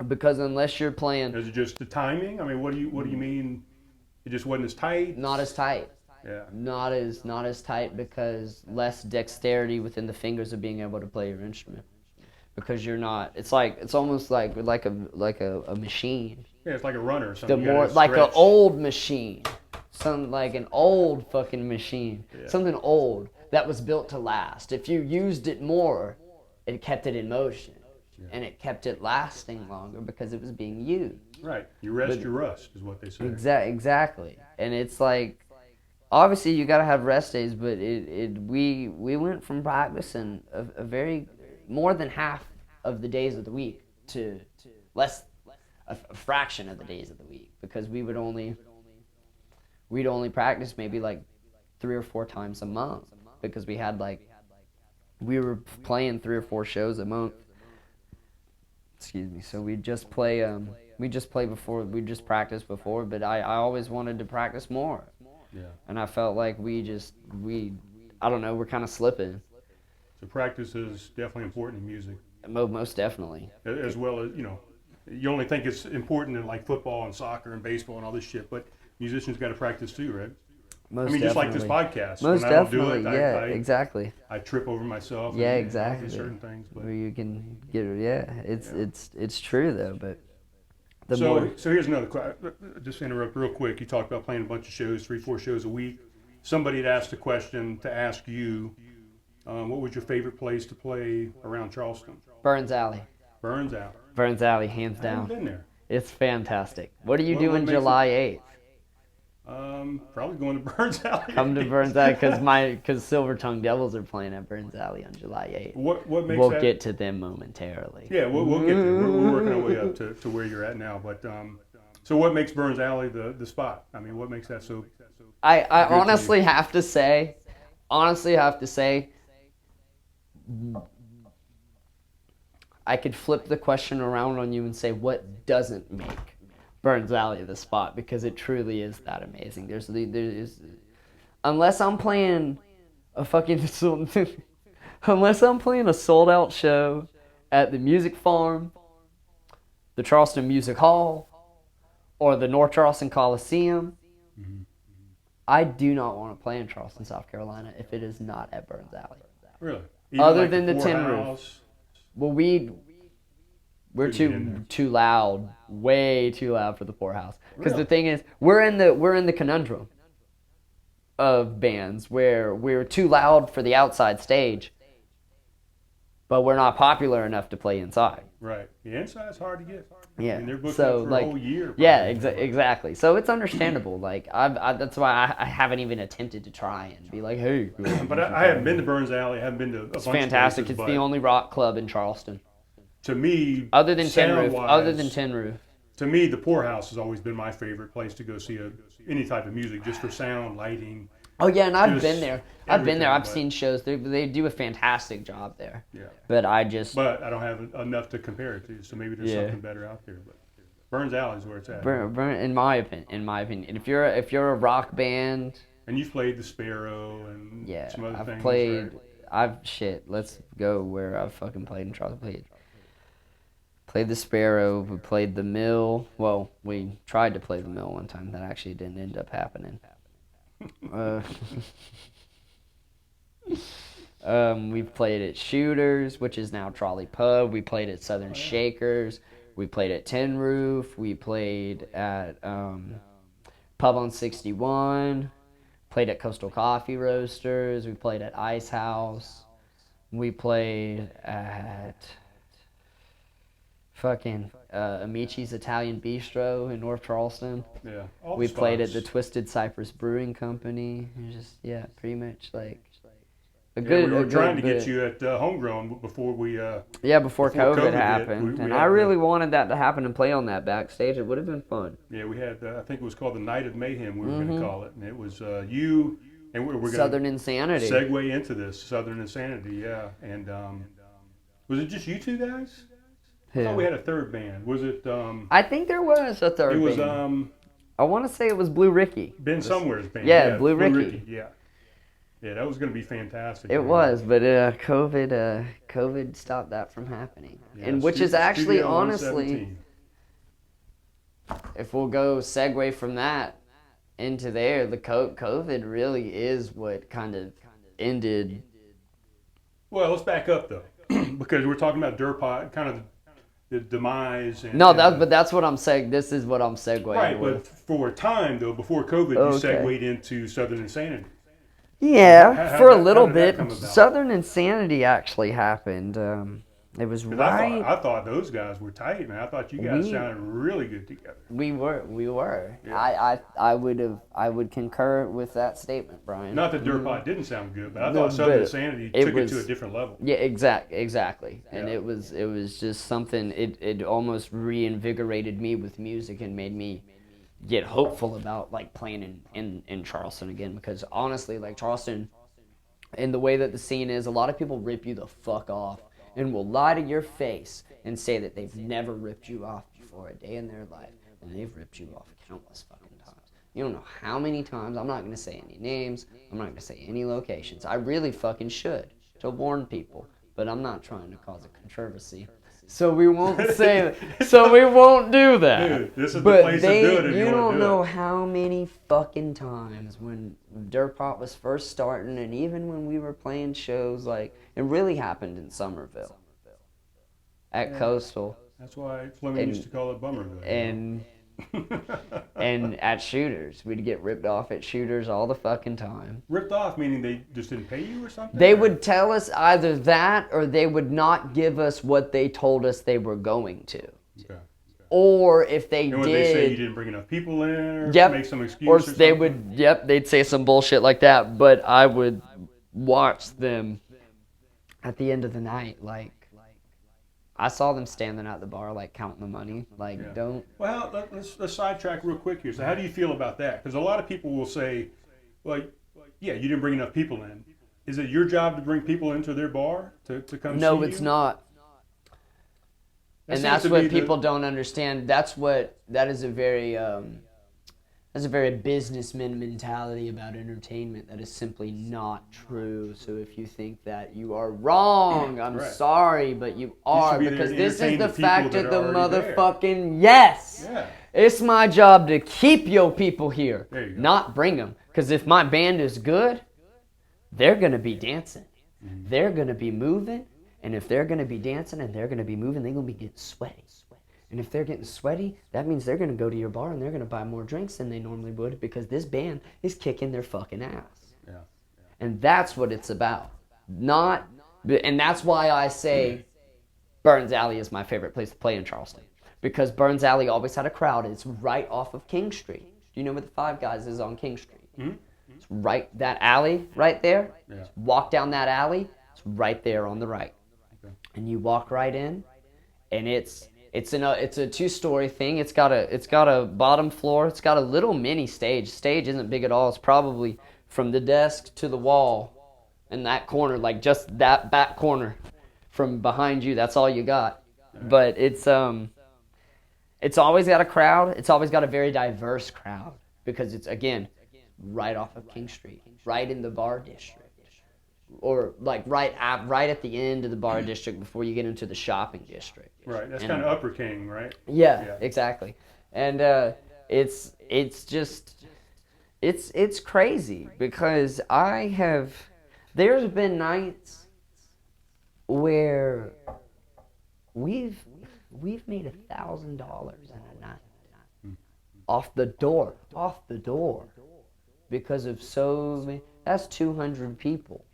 Because unless you're playing... Is it just the timing? I mean, what do you mean? It just wasn't as tight? Not as tight. Yeah. Not as tight because less dexterity within the fingers of being able to play your instrument. Because you're not... It's almost like a machine. Yeah, it's like a runner or something. The more... Like an old machine. Like an old fucking machine. Yeah. Something old that was built to last. If you used it more, it kept it in motion. Yeah. And it kept it lasting longer because it was being used. Right. You rest your rust is what they say. Exactly. And it's like, obviously you got to have rest days, but we went from practicing a very, more than half of the days of the week to less, a fraction of the days of the week, because we'd only practice maybe like 3 or 4 times a month, because we were playing 3 or 4 shows a month. Excuse me. So we just practice before, but I always wanted to practice more. Yeah. And I felt like I don't know, we're kind of slipping. So practice is definitely important in music. Most definitely. As well as, you only think it's important in like football and soccer and baseball and all this shit, but musicians got to practice too, right? Just like this podcast. Most when I don't definitely, do it, yeah, I exactly. I trip over myself. Yeah, and exactly. certain things, but where you can get, it's true though, but So here's another question. Just interrupt real quick. You talked about playing a bunch of shows, 3, 4 shows a week. Somebody had asked a question to ask you, what was your favorite place to play around Charleston? Burns Alley. Burns Alley. Burns Alley, hands I haven't down. been there. It's fantastic. What are you What doing makes July 8th? Probably going to Burns Alley. Come to Burns Alley because Silver Tongue Devils are playing at Burns Alley on July 8th. What makes We'll that? get to them momentarily. Yeah, we'll get there. We're working our way up to where you're at now. But so what makes Burns Alley the spot? I mean, what makes that so? I good to honestly you? have to say, I could flip the question around on you and say, what doesn't make Burns Alley the spot? Because it truly is that amazing. Unless I'm playing a fucking unless I'm playing a sold out show at the Music Farm, the Charleston Music Hall, or the North Charleston Coliseum, I do not want to play in Charleston, South Carolina if it is not at Burns Alley. Really? Other like than the Tin Roof. Poorhouse? Well, we're too loud, way too loud for the Poorhouse. Because Really? the thing is, we're in the conundrum of bands where we're too loud for the outside stage, but we're not popular enough to play inside. Right. The inside's hard to get. Yeah. I mean, they're booking So, for like, a whole year. yeah, probably. exactly. So it's understandable. Like, that's why I haven't even attempted to try and be like, hey. But I haven't been to Burns Alley. I haven't been to a bunch Fantastic. of places, It's the only rock club in Charleston. To me, Other than Tin Roof. sound-wise, Other than Tin Roof. To me, the Poorhouse has always been my favorite place to go see any type of music, just for sound, lighting. Oh yeah, and I've Just been there. I've been there. everything, I've but- seen shows. They do a fantastic job there. Yeah. But I just But I don't have enough to compare it to, so maybe there's Yeah. something better out there. But Burns Alley is where it's at. in my opinion, if you're a rock band, And you've played the Sparrow and yeah, some other I've things. played. Right? Let's go where I've fucking played in Charleston. Played the Sparrow. We played the Mill. Well, we tried to play the Mill one time. That actually didn't end up happening. We've played at Shooters, which is now Trolley Pub. We played at Southern Shakers. We played at Tin Roof. We played at Pub on 61. Played at Coastal Coffee Roasters. We played at Ice House. We played at fucking Amici's Italian Bistro in North Charleston. Yeah. All the We played at the spots. Twisted Cypress Brewing Company. It was just pretty much like a Yeah, good. we were a good trying to bit. get you at Homegrown before we. Yeah, before before COVID COVID hit, happened, we and had I really wanted that to happen and play on that backstage. It would have been fun. Yeah, we had. I think it was called the Night of Mayhem. We were going to call it, and it was you, and we're going to Southern Insanity. segue into this Southern Insanity. Yeah, and was it just you two guys? I thought we had a third band. Was it? I think there was a third It was band. I want to say it was Blue Ricky. Ben Somewhere's band. Yeah, Blue Ricky. Yeah, yeah, that was going to be fantastic. It man. was, but COVID stopped that from happening. Yeah, And which is actually, Studio honestly, 117. if we'll go segue from that into there, the COVID really is what kind of ended. Well, let's back up though, because we're talking about Durpot, kind of the demise. And, No, and, but that's what I'm saying. This is what I'm segueing right. with. But for a time though, before COVID, you Okay. segued into Southern Insanity. Yeah, How for a did little that bit. come about? Southern Insanity actually happened. It was 'Cause right. I thought those guys were tight, man. I thought you guys We- sounded really good together. We were. Yeah. I would concur with that statement, Brian. Not that Durpot didn't sound good, but I No, thought Southern but Insanity it took it to a was- different level. Yeah, exactly. And Yeah. it was just something. It almost reinvigorated me with music and made me get hopeful about like playing in Charleston again. Because honestly, like Charleston, in the way that the scene is, a lot of people rip you the fuck off and will lie to your face and say that they've never ripped you off before a day in their life, and they've ripped you off countless fucking times. You don't know how many times. I'm not going to say any names. I'm not going to say any locations. I really fucking should to warn people, but I'm not trying to cause a controversy. So we won't say so we won't do that. Dude, this is But the place to do it if you you want don't to do know it. how many fucking times when Dirt Pop was first starting, and even when we were playing shows, like it really happened in Somerville at Coastal That's why Fleming And- used to call it Bummerville. and and at Shooters. We'd get ripped off at Shooters all the fucking time. Ripped off, meaning they just didn't pay you or something? They Or- would tell us either that or they would not give us what they told us they were going to. Okay. Or if they And would they say you did, didn't bring enough people in, or Yep. make some excuse? or Or they something? would, they'd say some bullshit like that. But I would watch them at the end of the night, like, I saw them standing at the bar, like, counting the money. Like, Yeah. don't. Well, let's sidetrack real quick here. So, how do you feel about that? Because a lot of people will say, like, yeah, you didn't bring enough people in. Is it your job to bring people into their bar to come see No, you? it's not. That And seems that's to what be the- people don't understand. That is a very businessman mentality about entertainment that is simply not true. So if you think that you are wrong, I'm Right. sorry, but you are, be there because to this is entertain the the people fact that of the are already there. motherfucking yes. Yeah. It's my job to keep your people here, There you go. not bring them. Because if my band is good, they're going to be dancing. Mm-hmm. They're going to be moving. And if they're going to be dancing and they're going to be moving, they're going to be getting sweaty. And if they're getting sweaty, that means they're going to go to your bar and they're going to buy more drinks than they normally would because this band is kicking their fucking ass. Yeah. And that's what it's about. Not And that's why I say Burns Alley is my favorite place to play in Charleston. Because Burns Alley always had a crowd. It's right off of King Street. Do you know where the Five Guys is on King Street? Mm-hmm. It's right, that alley right there. Yeah. Walk down that alley. It's right there on the right. Okay. And you walk right in, and it's a two-story thing. It's got a bottom floor. It's got a little mini stage. Stage isn't big at all. It's probably from the desk to the wall in that corner, like just that back corner from behind you. That's all you got. But it's always got a crowd. It's always got a very diverse crowd because it's, again, right off of King Street, right in the bar district. Or like right at the end of the bar district before you get into the shopping district. Right, that's kind of Upper King, right? Yeah, exactly. And it's crazy because there's been nights where we've made $1,000 in a night off the door, because of so many. That's 200 people.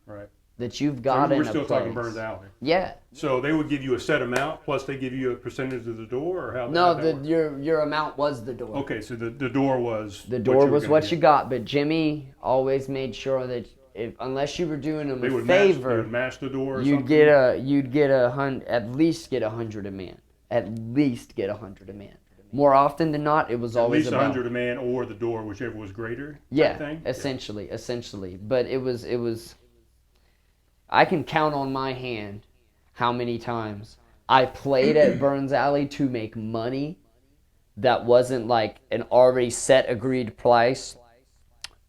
Right. That you've got in a place. We're still talking Burns Alley. Yeah. So they would give you a set amount, plus they give you a percentage of the door, or how? No, how'd that work? your amount was the door. Okay, so the door was. The door was what you got, but Jimmy always made sure that unless you were doing him a favor, they would match the door. Or you'd something? get at least get 100 a man. At least get 100 a man. More often than not, it was always at least about 100 a man or the door, whichever was greater. Yeah, thing? essentially. But it was. I can count on my hand how many times I played at Burns Alley to make money that wasn't like an already set agreed price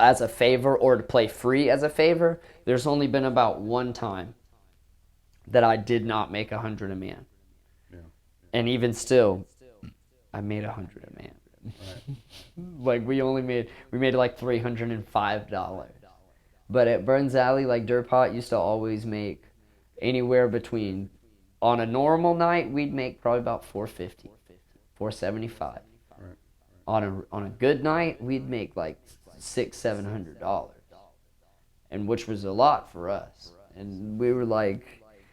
as a favor or to play free as a favor. There's only been about one time that I did not make 100 a man. Yeah. And even still, I made 100 a man. Right. Like we made like $305. But at Burns Alley, like Dirt Pot used to always make anywhere between, on a normal night, we'd make probably about $450, $475. Right. On a good night, we'd make like $600-700, and which was a lot for us. And we were like,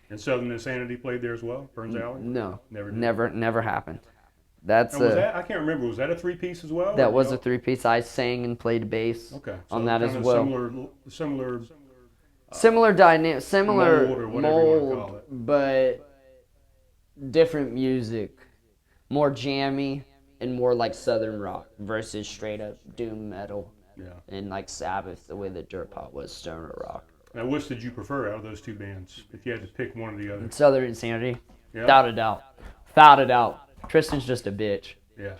and Southern Insanity played there as well, Burns Alley. No, never happened. That's I can't remember. Was that a 3-piece as well? That was a 3-piece. I sang and played bass on that as well. Similar dynamic, similar mold, or whatever you want to call it. But different music, more jammy and more like Southern rock versus straight up doom metal. Yeah. And like Sabbath, the way that Dirt Pot was stoner rock. Now, which did you prefer out of those two bands? If you had to pick one or the other. Southern Insanity, Yeah. without a doubt. Tristan's just a bitch. Yeah.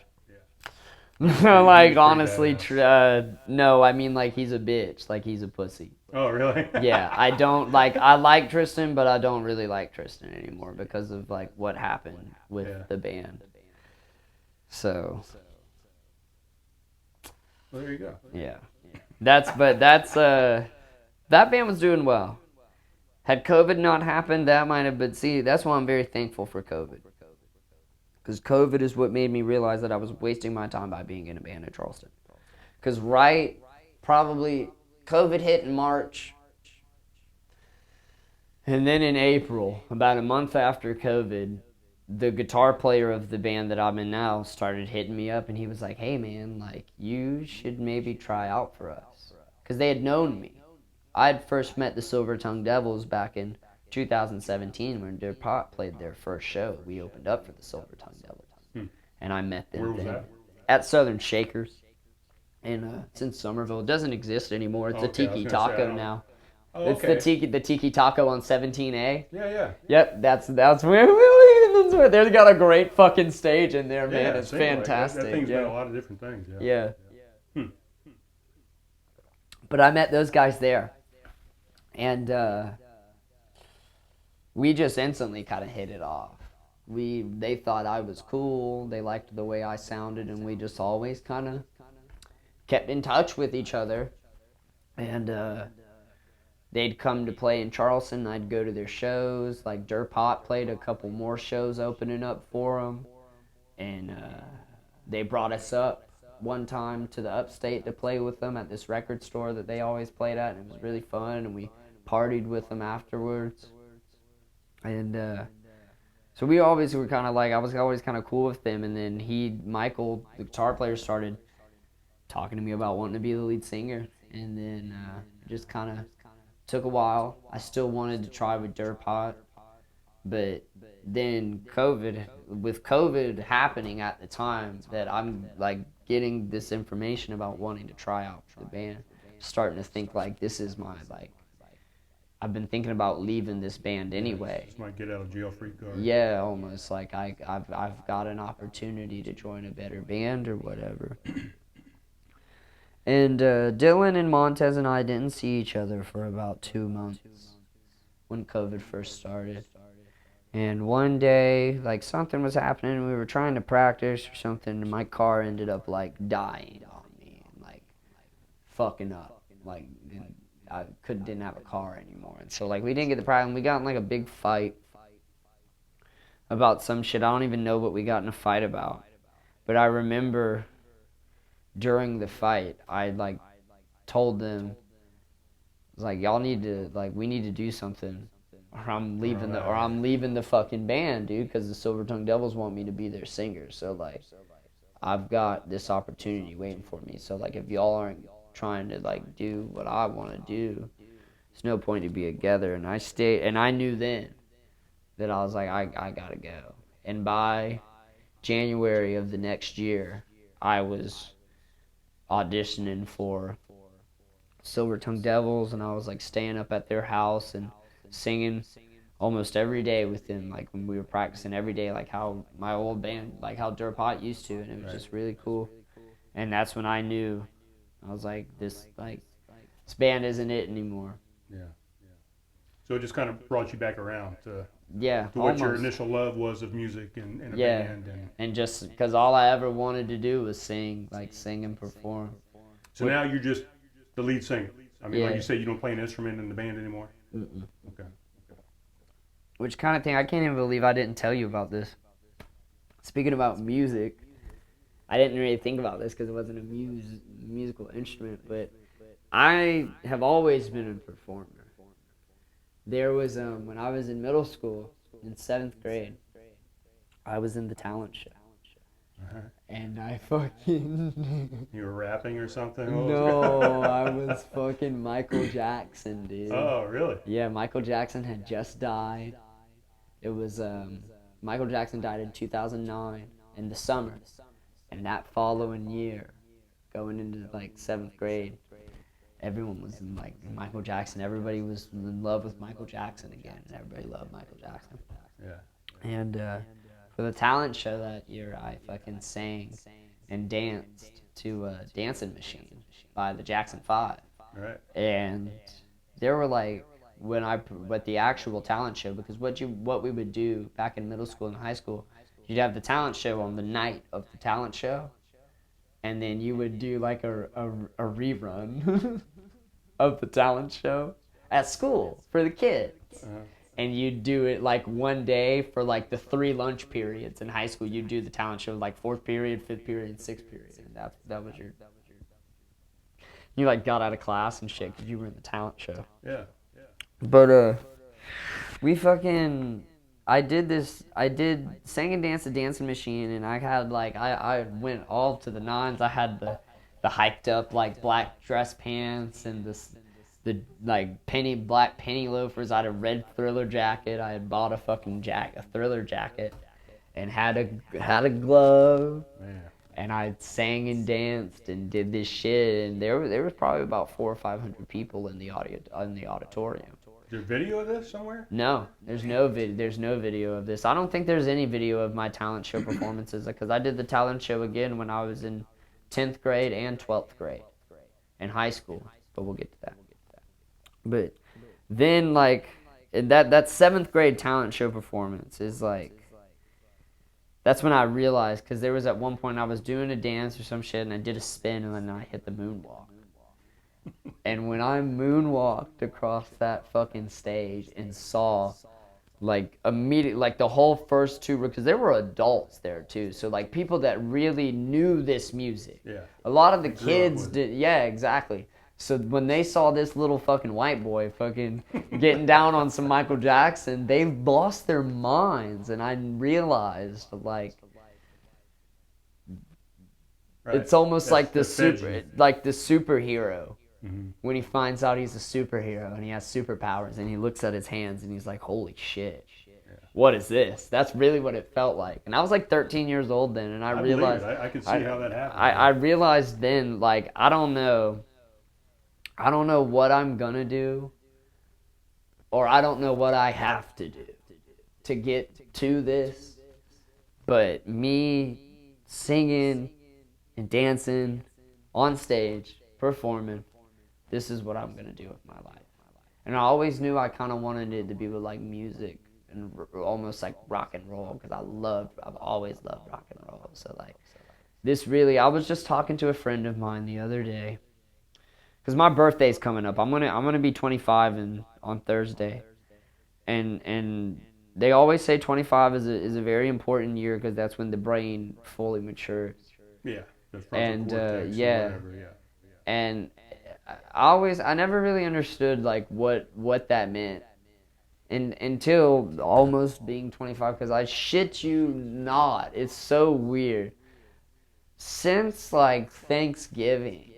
Like honestly, no, I mean like he's a bitch, like he's a pussy. Oh, really? Yeah, I don't like. I like Tristan, but I don't really like Tristan anymore because of like what happened with the band. So. Well, there you go. Yeah, that band was doing well. Had COVID not happened, that might have been. See, that's why I'm very thankful for COVID. Because COVID is what made me realize that I was wasting my time by being in a band in Charleston. Because probably COVID hit in March. And then in April, about a month after COVID, the guitar player of the band that I'm in now started hitting me up. And he was like, hey man, like you should maybe try out for us. Because they had known me. I'd first met the Silver Tongue Devils back in 2017 when Dirt Pot played their first show. We opened up for the Silver Tongue Devils. And I met them. Where was that? At Southern Shakers. And it's in Somerville. It doesn't exist anymore. It's a Tiki Taco now. Oh, it's okay. the Tiki Taco on 17A. Yeah. Yep, that's where they've got a great fucking stage in there, man. Yeah, it's fantastic. That thing's got a lot of different things. Yeah. But I met those guys there. And we just instantly kind of hit it off. They thought I was cool. They liked the way I sounded, and we just always kind of kept in touch with each other. And they'd come to play in Charleston. I'd go to their shows. Like Dirt Pot played a couple more shows opening up for them. And they brought us up one time to the upstate to play with them at this record store that they always played at. And it was really fun. And we partied with him afterwards. And so we always were kind of like, I was always kind of cool with him. And then Michael, the guitar player, started talking to me about wanting to be the lead singer. And then just kind of took a while. I still wanted to try with Durpot. But then with COVID happening at the time that I'm like getting this information about wanting to try out for the band, starting to think like this is my like, I've been thinking about leaving this band anyway. Just might get out of jail free card. Yeah, almost like I've got an opportunity to join a better band or whatever. And Dylan and Montez and I didn't see each other for about 2 months when COVID first started. And one day, like, something was happening, we were trying to practice or something, and my car ended up, like, dying on me and, like, fucking up. Like, and I didn't have a car anymore. And so, like, we didn't get the practice, and we got in, like, a big fight about some shit. I don't even know what we got in a fight about. But I remember during the fight, I, like, told them, I was like, y'all need to, like, we need to do something. Or I'm leaving the fucking band, dude, because the Silver Tongue Devils want me to be their singer. So, like, I've got this opportunity waiting for me. So, like, if y'all aren't trying to, like, do what I want to do, there's no point to be together. And I stayed, and I knew then that I was like, I gotta go. And by January of the next year, I was auditioning for Silver Tongue Devils, and I was, like, staying up at their house and singing almost every day with them, like when we were practicing every day, like how my old band, like how Durpot used to, and it was just really cool. And that's when I knew, I was like, this band isn't it anymore. Yeah. So it just kind of brought you back around to Yeah, what almost. your initial love was of music and a band. And just because all I ever wanted to do was sing and perform. So now you're just the lead singer. I mean, Yeah. like you say, you don't play an instrument in the band anymore? Mm-mm. Okay. Which kind of thing, I can't even believe I didn't tell you about this. Speaking about music, I didn't really think about this because it wasn't a musical instrument, but I have always been a performer. There was, when I was in middle school, in 7th grade, I was in the talent show. Uh-huh. And I fucking... You were rapping or something? No, I was fucking Michael Jackson, dude. Oh, really? Yeah, Michael Jackson had just died. It was, Michael Jackson died in 2009 in the summer. And that following year, going into, like, 7th grade, everyone was in, like, Michael Jackson. Everybody was in love with Michael Jackson again. And everybody loved Michael Jackson. Yeah. And, for the talent show that year, I fucking sang and danced to Dancing Machine by the Jackson 5. Right. And there were like, with the actual talent show, because what we would do back in middle school and high school, you'd have the talent show on the night of the talent show, and then you would do like a rerun of the talent show at school for the kids. Uh-huh. And you'd do it like one day for like the 3 lunch periods in high school. You'd do the talent show like 4th period, 5th period, and 6th period. And that was your. You like got out of class and shit because you were in the talent show. Yeah. But I did sing and dance the Dancing Machine, and I had like I went all to the nines. I had the hyped up like black dress pants and the like black penny loafers. I had a red Thriller jacket. I had bought a fucking a Thriller jacket, and had a glove. Man. And I sang and danced and did this shit. And there was probably about 400 or 500 people in the auditorium. Is there video of this somewhere? No, there's no video of this. I don't think there's any video of my talent show performances because I did the talent show again when I was in 10th grade and 12th grade in high school. But we'll get to that. But then, like, that 7th grade talent show performance is, like, that's when I realized, because there was at one point I was doing a dance or some shit, and I did a spin, and then I hit the moonwalk. And when I moonwalked across that fucking stage and saw, like, immediately, like, the whole first 2, because there were adults there, too, so, like, people that really knew this music. Yeah. A lot of the kids did, yeah, exactly. So when they saw this little fucking white boy fucking getting down on some Michael Jackson, they lost their minds. And I realized, like, Right. it's almost like the fed you. superhero Mm-hmm. when he finds out he's a superhero and he has superpowers, and he looks at his hands and he's like, holy shit. What is this? That's really what it felt like. And I was like 13 years old then, and I realized... I could see how that happened. I realized then, like, I don't know what I'm gonna do, or I don't know what I have to do to get to this, but me singing and dancing on stage, performing, this is what I'm gonna do with my life. And I always knew I kind of wanted it to be with, like, music and almost like rock and roll, because I've always loved rock and roll. So, like, this really, I was just talking to a friend of mine the other day, because my birthday's coming up. I'm gonna be 25 on Thursday, and they always say 25 is a very important year, because that's when the brain fully matures. Yeah. And yeah. Whatever, yeah. And I never really understood, like, what that meant, until almost being 25, because I shit you not, it's so weird. Since, like, Thanksgiving,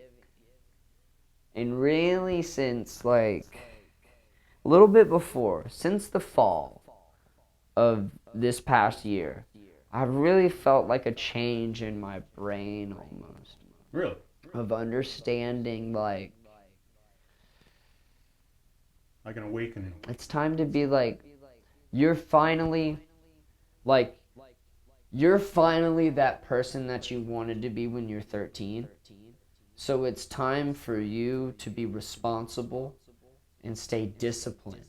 and really since, like, a little bit before, since the fall of this past year, I've really felt like a change in my brain almost. Really? Of understanding, like an awakening. It's time to be like, you're finally that person that you wanted to be when you're 13. So it's time for you to be responsible and stay disciplined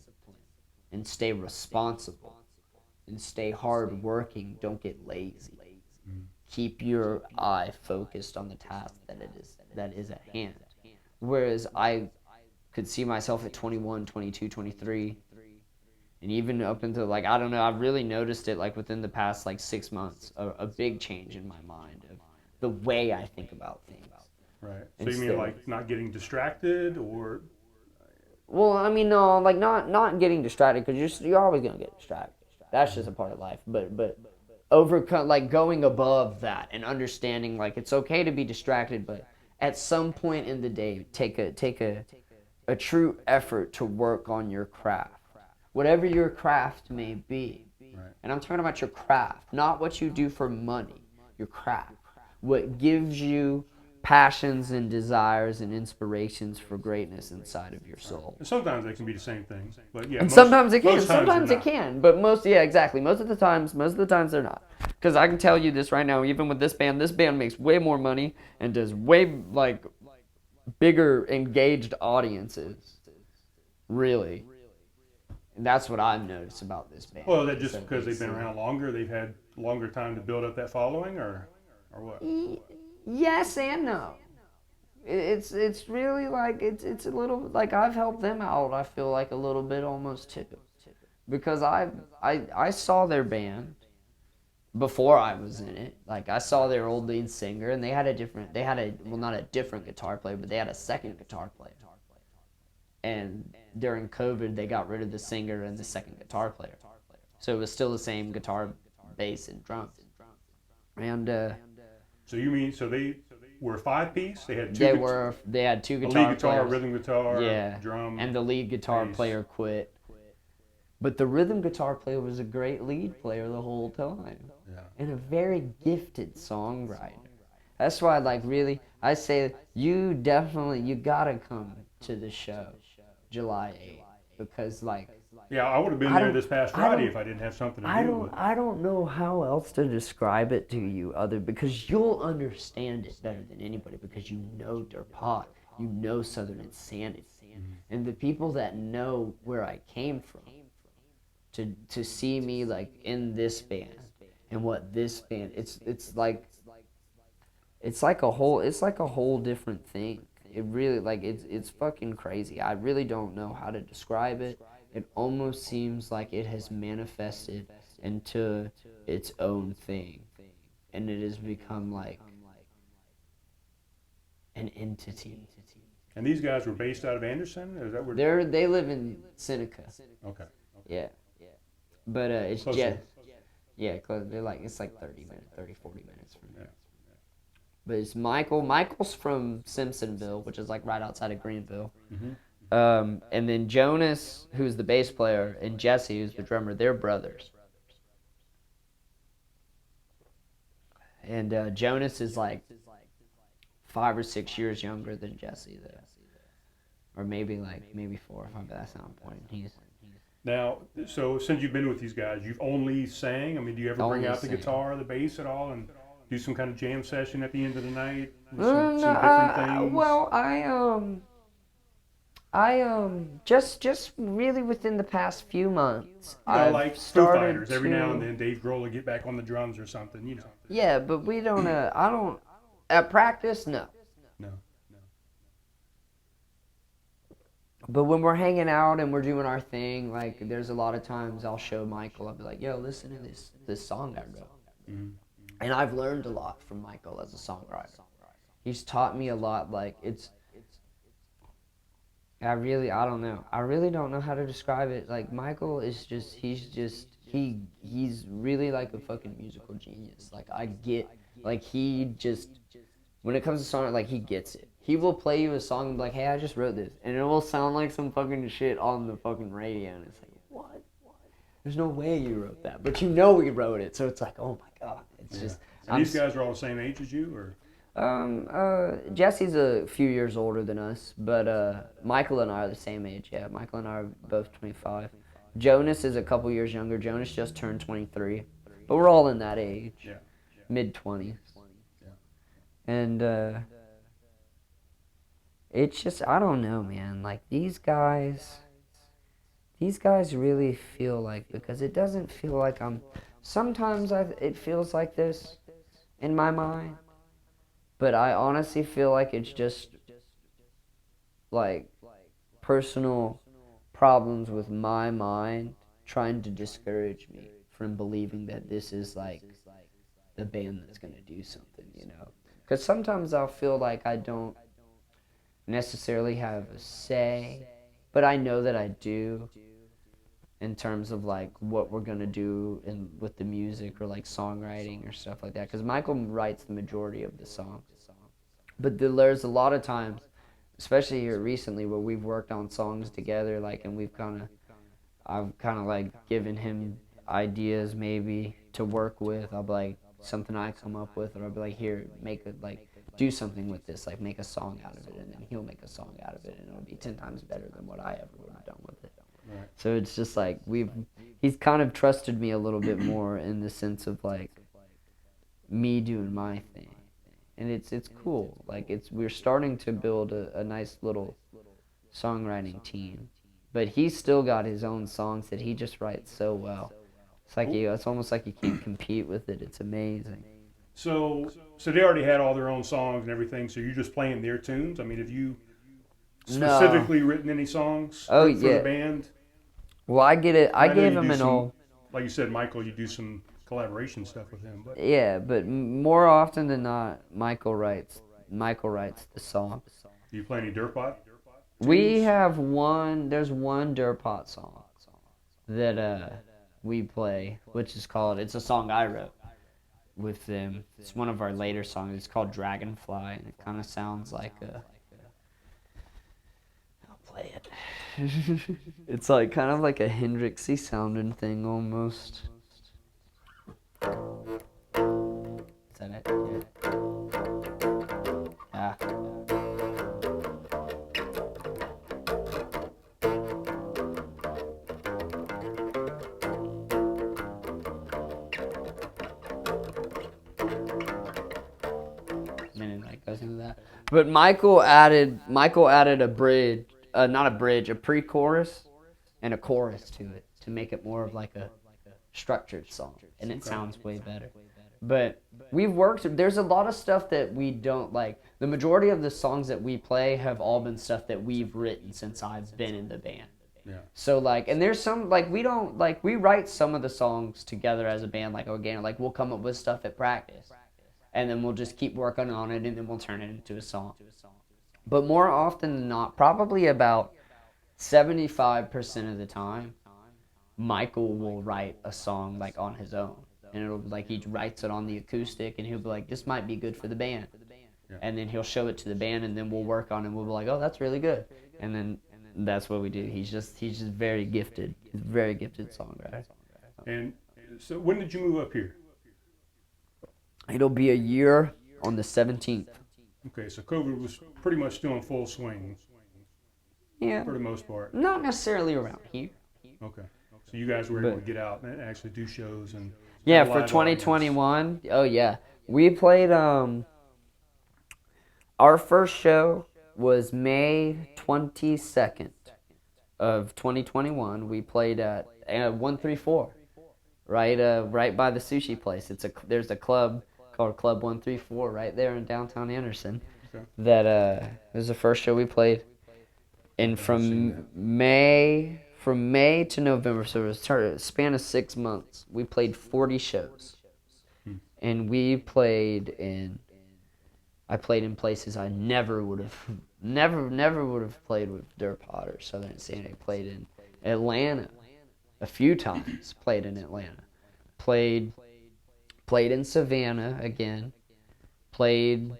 and stay responsible and stay hardworking. Don't get lazy. Keep your eye focused on the task that is at hand. Whereas I could see myself at 21, 22, 23, and even up until, like, I don't know, I've really noticed it, like, within the past, like, 6 months, a big change in my mind of the way I think about things. Right. So you mean, like, not getting distracted, or? Well, I mean, no, like, not getting distracted, because you're always going to get distracted. That's just a part of life. But overcome, like, going above that and understanding, like, it's okay to be distracted, but at some point in the day, take a true effort to work on your craft, whatever your craft may be. Right. And I'm talking about your craft, not what you do for money. Your craft, what gives you passions and desires and inspirations for greatness inside of your soul. And sometimes they can be the same thing, but yeah. And sometimes it can. Sometimes it can. But exactly. Most of the times they're not. Because I can tell you this right now, even with this band makes way more money and does way, like, bigger engaged audiences. Really. And that's what I've noticed about this band. Well, that just because they've been around longer, they've had longer time to build up that following, or what? Yes and no. It's really, like, it's a little, like, I've helped them out, I feel like, a little bit almost too. Because I saw their band before I was in it. Like, I saw their old lead singer, and they had not a different guitar player, but they had a second guitar player. And during COVID, they got rid of the singer and the second guitar player. So it was still the same guitar, bass, and drums. And So you mean, so they were a 5-piece? They had they had two a guitar lead guitar, players. rhythm guitar, Yeah. drum, And the lead guitar bass. player quit. But the rhythm guitar player was a great lead player the whole time. Yeah. And a very gifted songwriter. That's why, like, really, I say you gotta come to the show July 8th, because, like, Yeah, I would have been there this past Friday if I didn't have something to do with it. I don't know how else to describe it to you because you'll understand it better than anybody, because you know Derpot, you know Southern Insanity, and the people that know where I came from, to see me, like, in this band and what this band, it's like a whole different thing. It really, like, it's fucking crazy. I really don't know how to describe it. It almost seems like it has manifested into its own thing, and it has become like an entity. And these guys were based out of Anderson? Is that where? They live in Seneca. Okay. Yeah. But it's Close just enough. yeah, close. It's like 30 minutes, 40 minutes from Yeah. there. But it's Michael. Michael's from Simpsonville, which is like right outside of Greenville. And then Jonas, who's the bass player, and Jesse, who's the drummer, they're brothers. And Jonas is like 5 or 6 years younger than Jesse, though, or maybe 4 if I'm that's not important. He's Now, so since you've been with these guys, you've only sang? I mean, do you ever bring Only out the sang. guitar or the bass at all and do some kind of jam session at the end of the night? With No, some different things? well, I just really within the past few months, You know, I've like Foo started Fighters, every now and to- then Dave Grohl will get back on the drums or something, you know. Yeah, but we don't. I don't. At practice, no. No. But when we're hanging out and we're doing our thing, like there's a lot of times I'll show Michael. I'll be like, "Yo, listen to this song I wrote." Mhm. And I've learned a lot from Michael as a songwriter. He's taught me a lot. Like I don't know. I really don't know how to describe it. Like Michael is he's really like a fucking musical genius. Like when it comes to song, like he gets it. He will play you a song and be like, "Hey, I just wrote this," and it will sound like some fucking shit on the fucking radio, and it's like, what? There's no way you wrote that, but you know we wrote it, so it's like, oh my god, it's Yeah. just. And these guys are all the same age as you, or? Jesse's a few years older than us, but Michael and I are the same age. Yeah, Michael and I are both 25. Jonas is a couple years younger. Jonas just turned 23, but we're all in that age, Yeah. mid-20s. Yeah. And it's just, I don't know, man. Like these guys really feel like, because it doesn't feel like sometimes it feels like this in my mind. But I honestly feel like it's just like personal problems with my mind trying to discourage me from believing that this is like the band that's going to do something, you know? Because sometimes I'll feel like I don't necessarily have a say, but I know that I do in terms of like what we're going to do with the music or like songwriting or stuff like that. Because Michael writes the majority of the songs. But there's a lot of times, especially here recently, where we've worked on songs together, like, and I've kind of like given him ideas maybe to work with. I'll be like, something I come up with, or I'll be like, here, do something with this, like make a song out of it, and then he'll make a song out of it, and it'll be 10 times better than what I ever would have done with it. Right. So it's just like he's kind of trusted me a little bit more in the sense of like me doing my thing. And it's cool. Like we're starting to build a nice little songwriting team, but he's still got his own songs that he just writes so well. It's almost like you can't compete with it. It's amazing. So they already had all their own songs and everything. So you're just playing their tunes. I mean, have you specifically written any songs for the band? Well, I get it. I know gave you him do an some- old. Like you said, Michael, you do some collaboration stuff with him, but Yeah, but more often than not, Michael writes the song. do you play any dirt pot? We have there's one Durpot song that we play, which is called, it's a song I wrote with them. It's one of our later songs. It's called Dragonfly, and it kind of sounds like I'll play it. It's like kind of like a Hendrixy sounding thing almost. Is that it? Yeah. And it like goes into that. But Michael added a bridge, a pre-chorus and a chorus to it to make it more of like a structured song, and it sounds way better. But there's a lot of stuff that we don't like. The majority of the songs that we play have all been stuff that we've written since I've been in the band. Yeah. So like, and there's some, like, we write some of the songs together as a band, like organic, like we'll come up with stuff at practice, and then we'll just keep working on it, and then we'll turn it into a song. But more often than not, probably about 75% of the time, Michael will write a song like on his own. And it'll be like he writes it on the acoustic and he'll be like, this might be good for the band. Yeah. And then he'll show it to the band and then we'll work on it and we'll be like, oh, that's really good. And then that's what we do. He's just very gifted. He's a very gifted songwriter. And so when did you move up here? It'll be a year on the 17th. Okay, so COVID was pretty much still in full swing Yeah. for the most part. Not necessarily around here. Okay. So you guys were able to get out and actually do shows and Yeah, have a for live 2021. Oh yeah. We played our first show was May 22nd of 2021. We played at 134. Right by the sushi place. There's a club called Club 134 right there in downtown Anderson. Okay. That was the first show we played. And from May to November, so it was a span of 6 months, we played 40 shows. And I played in places I never would have played with Durpot or Southern Insanity. Played in Atlanta a few times. Played in Atlanta. Played in Savannah again. Played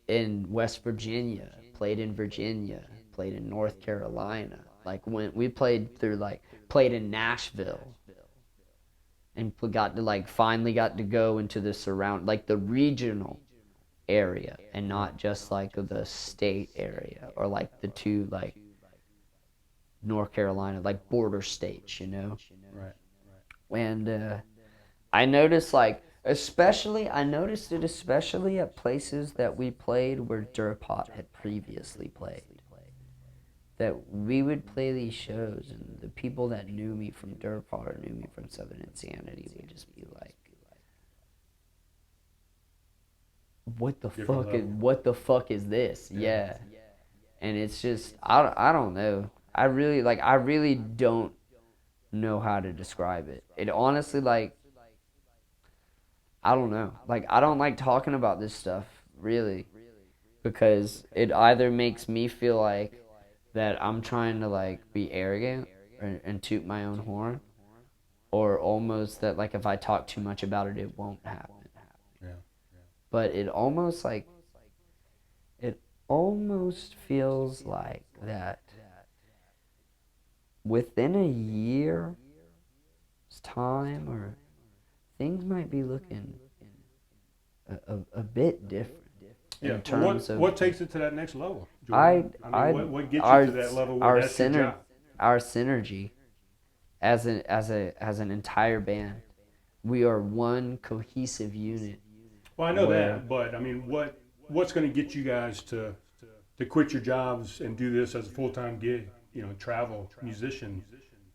in West Virginia. Played in Virginia. Played in North Carolina. Like when we played in Nashville. And finally got to go into the regional area and not just like the state area or like the two like North Carolina like border states, you know. Right. And I noticed especially at places that we played where Durpot had previously played, that we would play these shows and the people that knew me from Durpot or knew me from Southern Insanity would just be like, what the fuck is this? Yeah. And it's just I don't know. I really don't know how to describe it. It honestly I don't know. I don't like talking about this stuff really because it either makes me feel like that I'm trying to be arrogant and toot my own horn, or almost that if I talk too much about it, it won't happen. But it almost feels like that within a year's time, or things might be looking a bit different. Yeah. In terms of what takes it to that next level? Jordan? What gets you to that level where that's your job? Our synergy as an entire band, we are one cohesive unit. Well, I know that, but I mean, what's going to get you guys to quit your jobs and do this as a full-time gig? You know, travel, musician,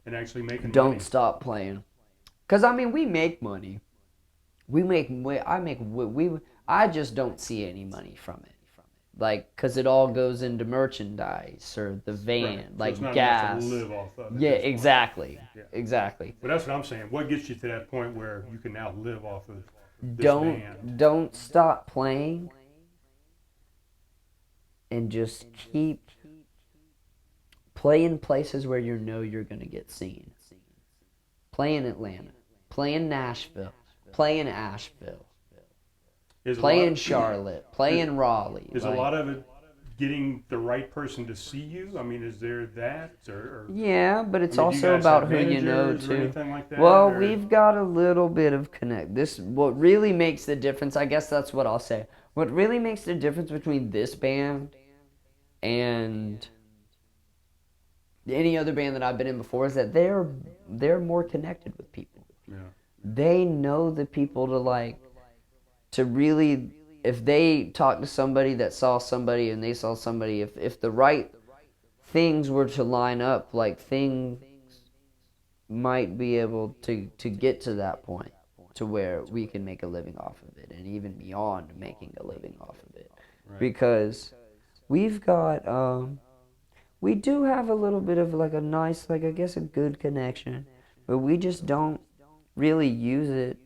and actually making money. Don't stop playing, because I mean, we make money. I just don't see any money from it. Because it all goes into merchandise or the van, right. So it's not gas. enough to live off of. Yeah, exactly. Yeah. Exactly. But that's what I'm saying. What gets you to that point where you can now live off of this band? Don't stop playing, and just keep playing places where you know you're going to get seen. Play in Atlanta. Play in Nashville. Play in Asheville. Play in Charlotte. Play in Raleigh. Is a lot of it getting the right person to see you? I mean, is there that? Or yeah, but it's do you also guys about have who you know managers or too. anything like that, Well, or- we've got a little bit of connect. What really makes the difference, I guess that's what I'll say. What really makes the difference between this band and any other band that I've been in before is that they're more connected with people. Yeah. They know the people to really, if they talk to somebody that saw somebody and they saw somebody, if the right things were to line up, things might be able to get to that point to where we can make a living off of it, and even beyond making a living off of it. Right. Because we've got, we do have a little bit of a nice, I guess a good connection, but we just don't really use it.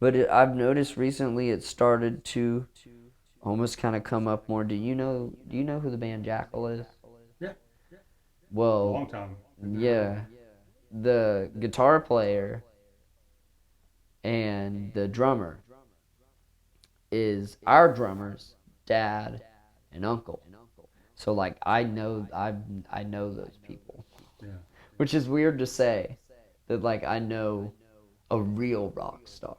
But I've noticed recently it started to almost kind of come up more. Do you know who the band Jackal is? Yeah. Well, Long time. yeah. The guitar player and the drummer is our drummer's dad and uncle. So like I know those people. Yeah. Which is weird to say that like I know a real rock star.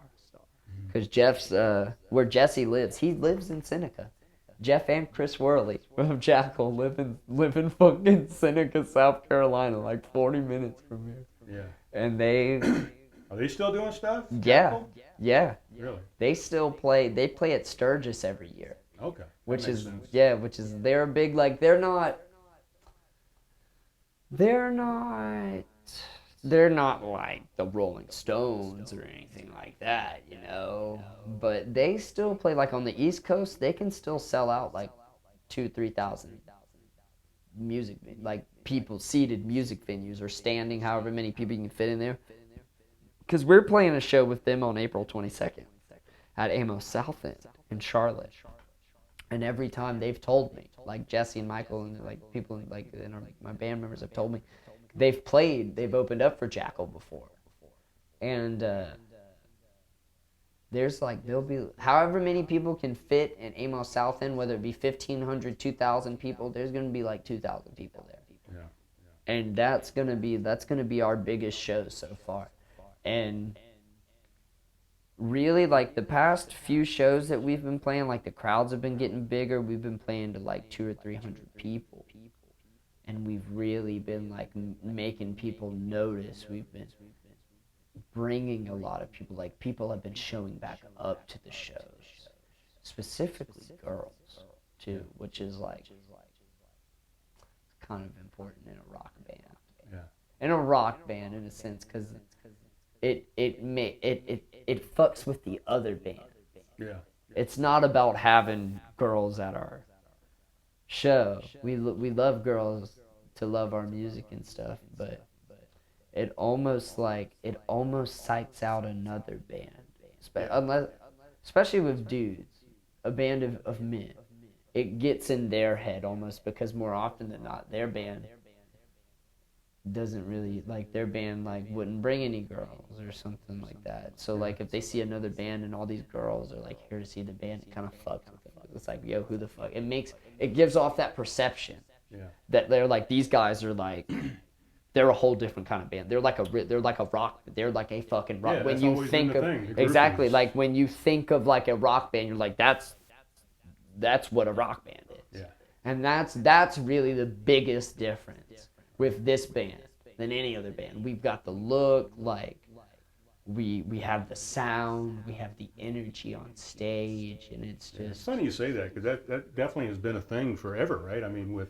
Because Jeff's where Jesse lives, he lives in Seneca. Jeff and Chris Worley of Jackal live in fucking Seneca, South Carolina, like 40 minutes from here. Yeah. And they Are they still doing stuff? yeah. Jackal? Yeah. Really? They still play. They play at Sturgis every year. Okay. Which is sense. they're big. Like they're not like the Rolling Stones or anything like that, you know. But they still play like on the East Coast. They can still sell out like 2,000-3,000 music like people seated music venues or standing, however many people you can fit in there. Because we're playing a show with them on April 22nd at Amos South End in Charlotte. And every time they've told me, like Jesse and Michael and like people like and my band members have told me, they've opened up for Jackal before. And there's like, there'll be however many people can fit in Amos South End, whether it be 1,500, 2,000 people, there's going to be like 2,000 people there. Yeah. And that's going to be our biggest show so far. And really, like, the past few shows that we've been playing, like, the crowds have been getting bigger. We've been playing to, like, 200 or 300 people. And we've really been, like, making people notice. We've been bringing a lot of people. Like, people have been showing back up to the shows. Specifically girls, too, which is, like, kind of important in a rock band. Yeah. In a rock band, in a sense, because it fucks with the other band. Yeah. It's not about having girls at our show. We love girls to love our music and stuff, but it almost psychs out another band, especially with dudes, a band of men. It gets in their head almost because more often than not, their band doesn't really like their band like wouldn't bring any girls or something like that. So like if they see another band and all these girls are like here to see the band, it kind of fucks with them. It's like, yo, who the fuck? It gives off that perception that they're like, these guys are like they're a whole different kind of band. They're like a rock. They're like a fucking rock. Yeah, when that's you always think been the of thing, the exactly groupies. like when you think of like a rock band, you're like that's what a rock band is. Yeah. And that's really the biggest difference with this band than any other band. We've got the look, like we have the sound, we have the energy on stage, and it's just It's funny you say that because that definitely has been a thing forever, right? I mean, with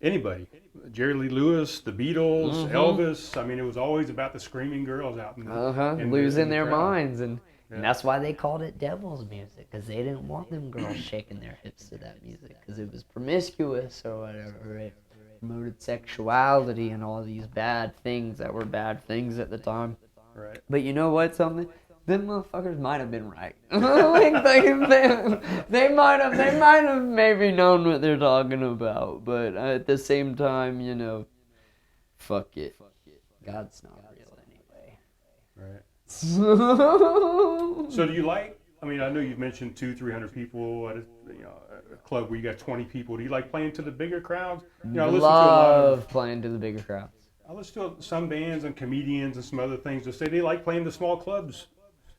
anybody, Jerry Lee Lewis, the Beatles, Elvis. I mean, it was always about the screaming girls out in losing the their crowd. minds, and that's why they called it devil's music, because they didn't want them girls shaking their hips to that music because it was promiscuous or whatever. It promoted sexuality and all these bad things that were bad things at the time. Right. But you know what? Something, them motherfuckers might have been right. Like they might have maybe known what they're talking about. But at the same time, you know, fuck it. God's not real anyway. Right. So So do you like? I mean, I know you've mentioned 200-300 people at a club where you got 20 people. Do you like playing to the bigger crowds? You know, I listen to a lot of. playing to the bigger crowds. I listen to some bands and comedians and some other things that say they like playing the small clubs.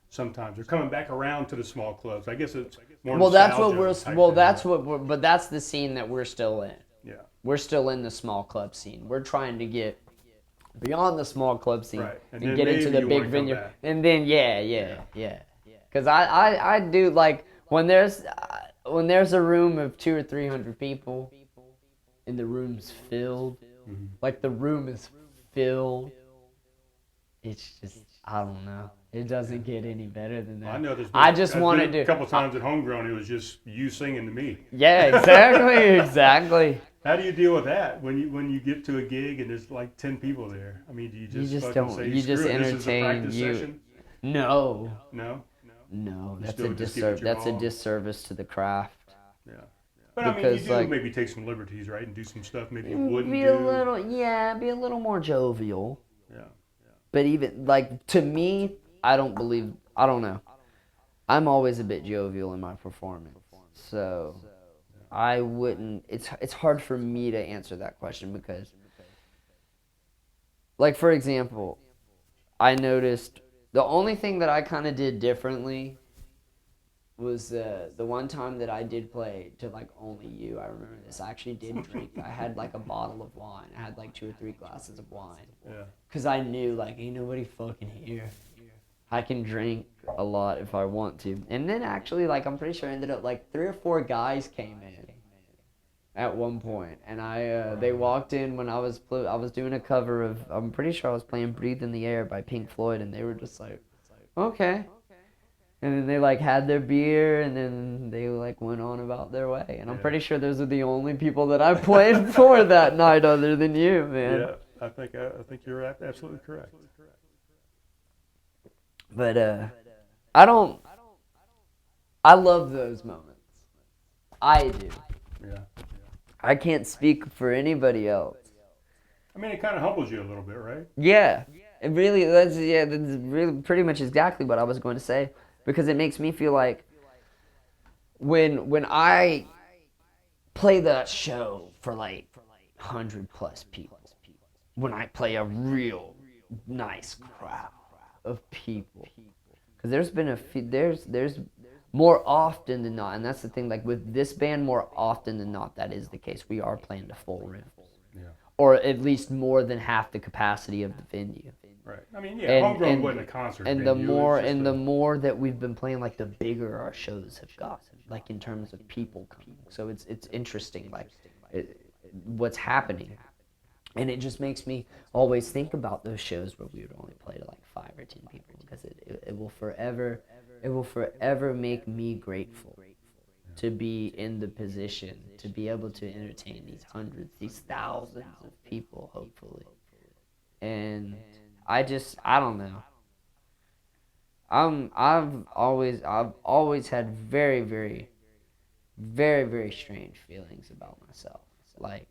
Sometimes they're coming back around to the small clubs. I guess it's more. Well, that's what nostalgia type thing. but that's the scene that we're still in. Yeah. We're still in the small club scene. We're trying to get beyond the small club scene Right. and then get into maybe the you big wanna come venue. back. And then yeah. Because I do like when there's a room of 200 or 300 people and the room's filled, like the room is filled. It's just, I don't know. It doesn't get any better than that. I know there's. I just I've want to been do a couple times at Homegrown. It was just you singing to me. Yeah, exactly. How do you deal with that when you get to a gig and there's like 10 people there? I mean, do you just fucking don't. say, You just "Screw it, this is a entertain practice you. session"? No, No. that's still a just give it your that's a all? disservice to the craft. Yeah. But I mean, Because, you do like, maybe take some liberties, right, and do some stuff maybe you wouldn't be do. be a little more jovial. Yeah. But even, like, to me, I don't know. I'm always a bit jovial in my performance. So I wouldn't, it's hard for me to answer that question because, like, for example, I noticed the only thing that I kind of did differently was the one time that I did play to, like, Only You. I remember this. I actually did drink. I had, like, a bottle of wine. I had, like, 2 or 3 glasses of wine. Yeah. Because I knew, like, ain't nobody fucking here. I can drink a lot if I want to. And then actually, like, I'm pretty sure I ended up, like, 3 or 4 guys came in at one point, and they walked in when I was doing a cover of, I'm pretty sure I was playing "Breathe in the Air" by Pink Floyd, and they were just like, okay. And then they, like, had their beer, and then they, like, went on about their way. And I'm pretty sure those are the only people that I played for that night, other than you, man. Yeah, I think you're absolutely correct. But I love those moments. I do. Yeah. I can't speak for anybody else. I mean, it kind of humbles you a little bit, right? Yeah, that's really pretty much exactly what I was going to say, because it makes me feel like when I play that show for, like, 100+ people, when I play a real nice crowd of people, because there's been a few, there's more often than not, and that's the thing, like, with this band, more often than not, that is the case. We are playing to full rooms. Yeah. Or at least more than half the capacity of the venue. Right. I mean, yeah, Homegrown wasn't a concert And venue. the more that we've been playing, like, the bigger our shows have gotten, like, in terms of people coming. So it's interesting, like, what's happening. And it just makes me always think about those shows where we would only play to, like, 5 or 10 people, because it will forever make me grateful to be in the position to be able to entertain these hundreds, these thousands of people, hopefully. And I don't know. I've always had very, very, very, very strange feelings about myself. Like,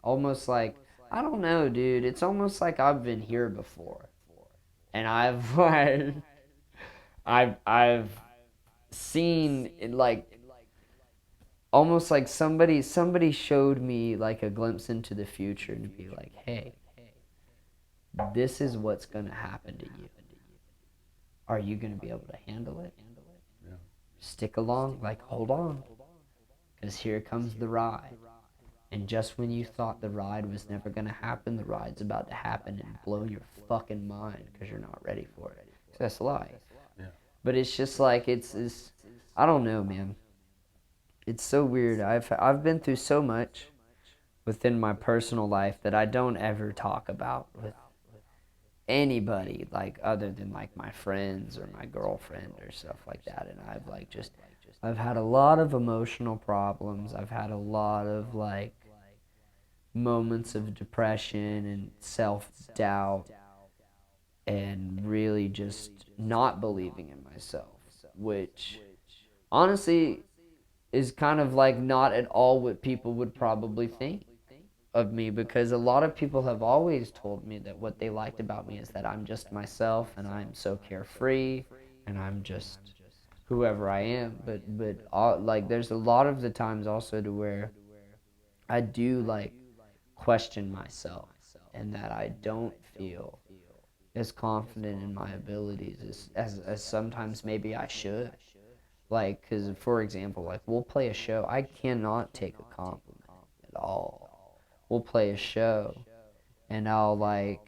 almost like, I don't know, dude. It's almost like I've been here before, and I've like, I've seen it, like, almost like somebody showed me, like, a glimpse into the future and be like, hey, this is what's gonna happen to you. Are you gonna be able to handle it? Yeah. Stick along, like, hold on, because here comes the ride. And just when you thought the ride was never gonna happen, the ride's about to happen and blow your fucking mind because you're not ready for it. That's life. Yeah. But it's just like, it's I don't know, man. It's so weird. I've been through so much within my personal life that I don't ever talk about with anybody, like, other than, like, my friends or my girlfriend or stuff like that. And I've had a lot of emotional problems. I've had a lot of, like, moments of depression and self-doubt and really just not believing in myself, which honestly is kind of, like, not at all what people would probably think of me, because a lot of people have always told me that what they liked about me is that I'm just myself and I'm so carefree and I'm just whoever I am. But like, there's a lot of the times also to where I do, like, question myself, and that I don't feel as confident in my abilities as sometimes maybe I should. Like, because, for example, like, we'll play a show. I cannot take a compliment at all. We'll play a show, and I'll, like,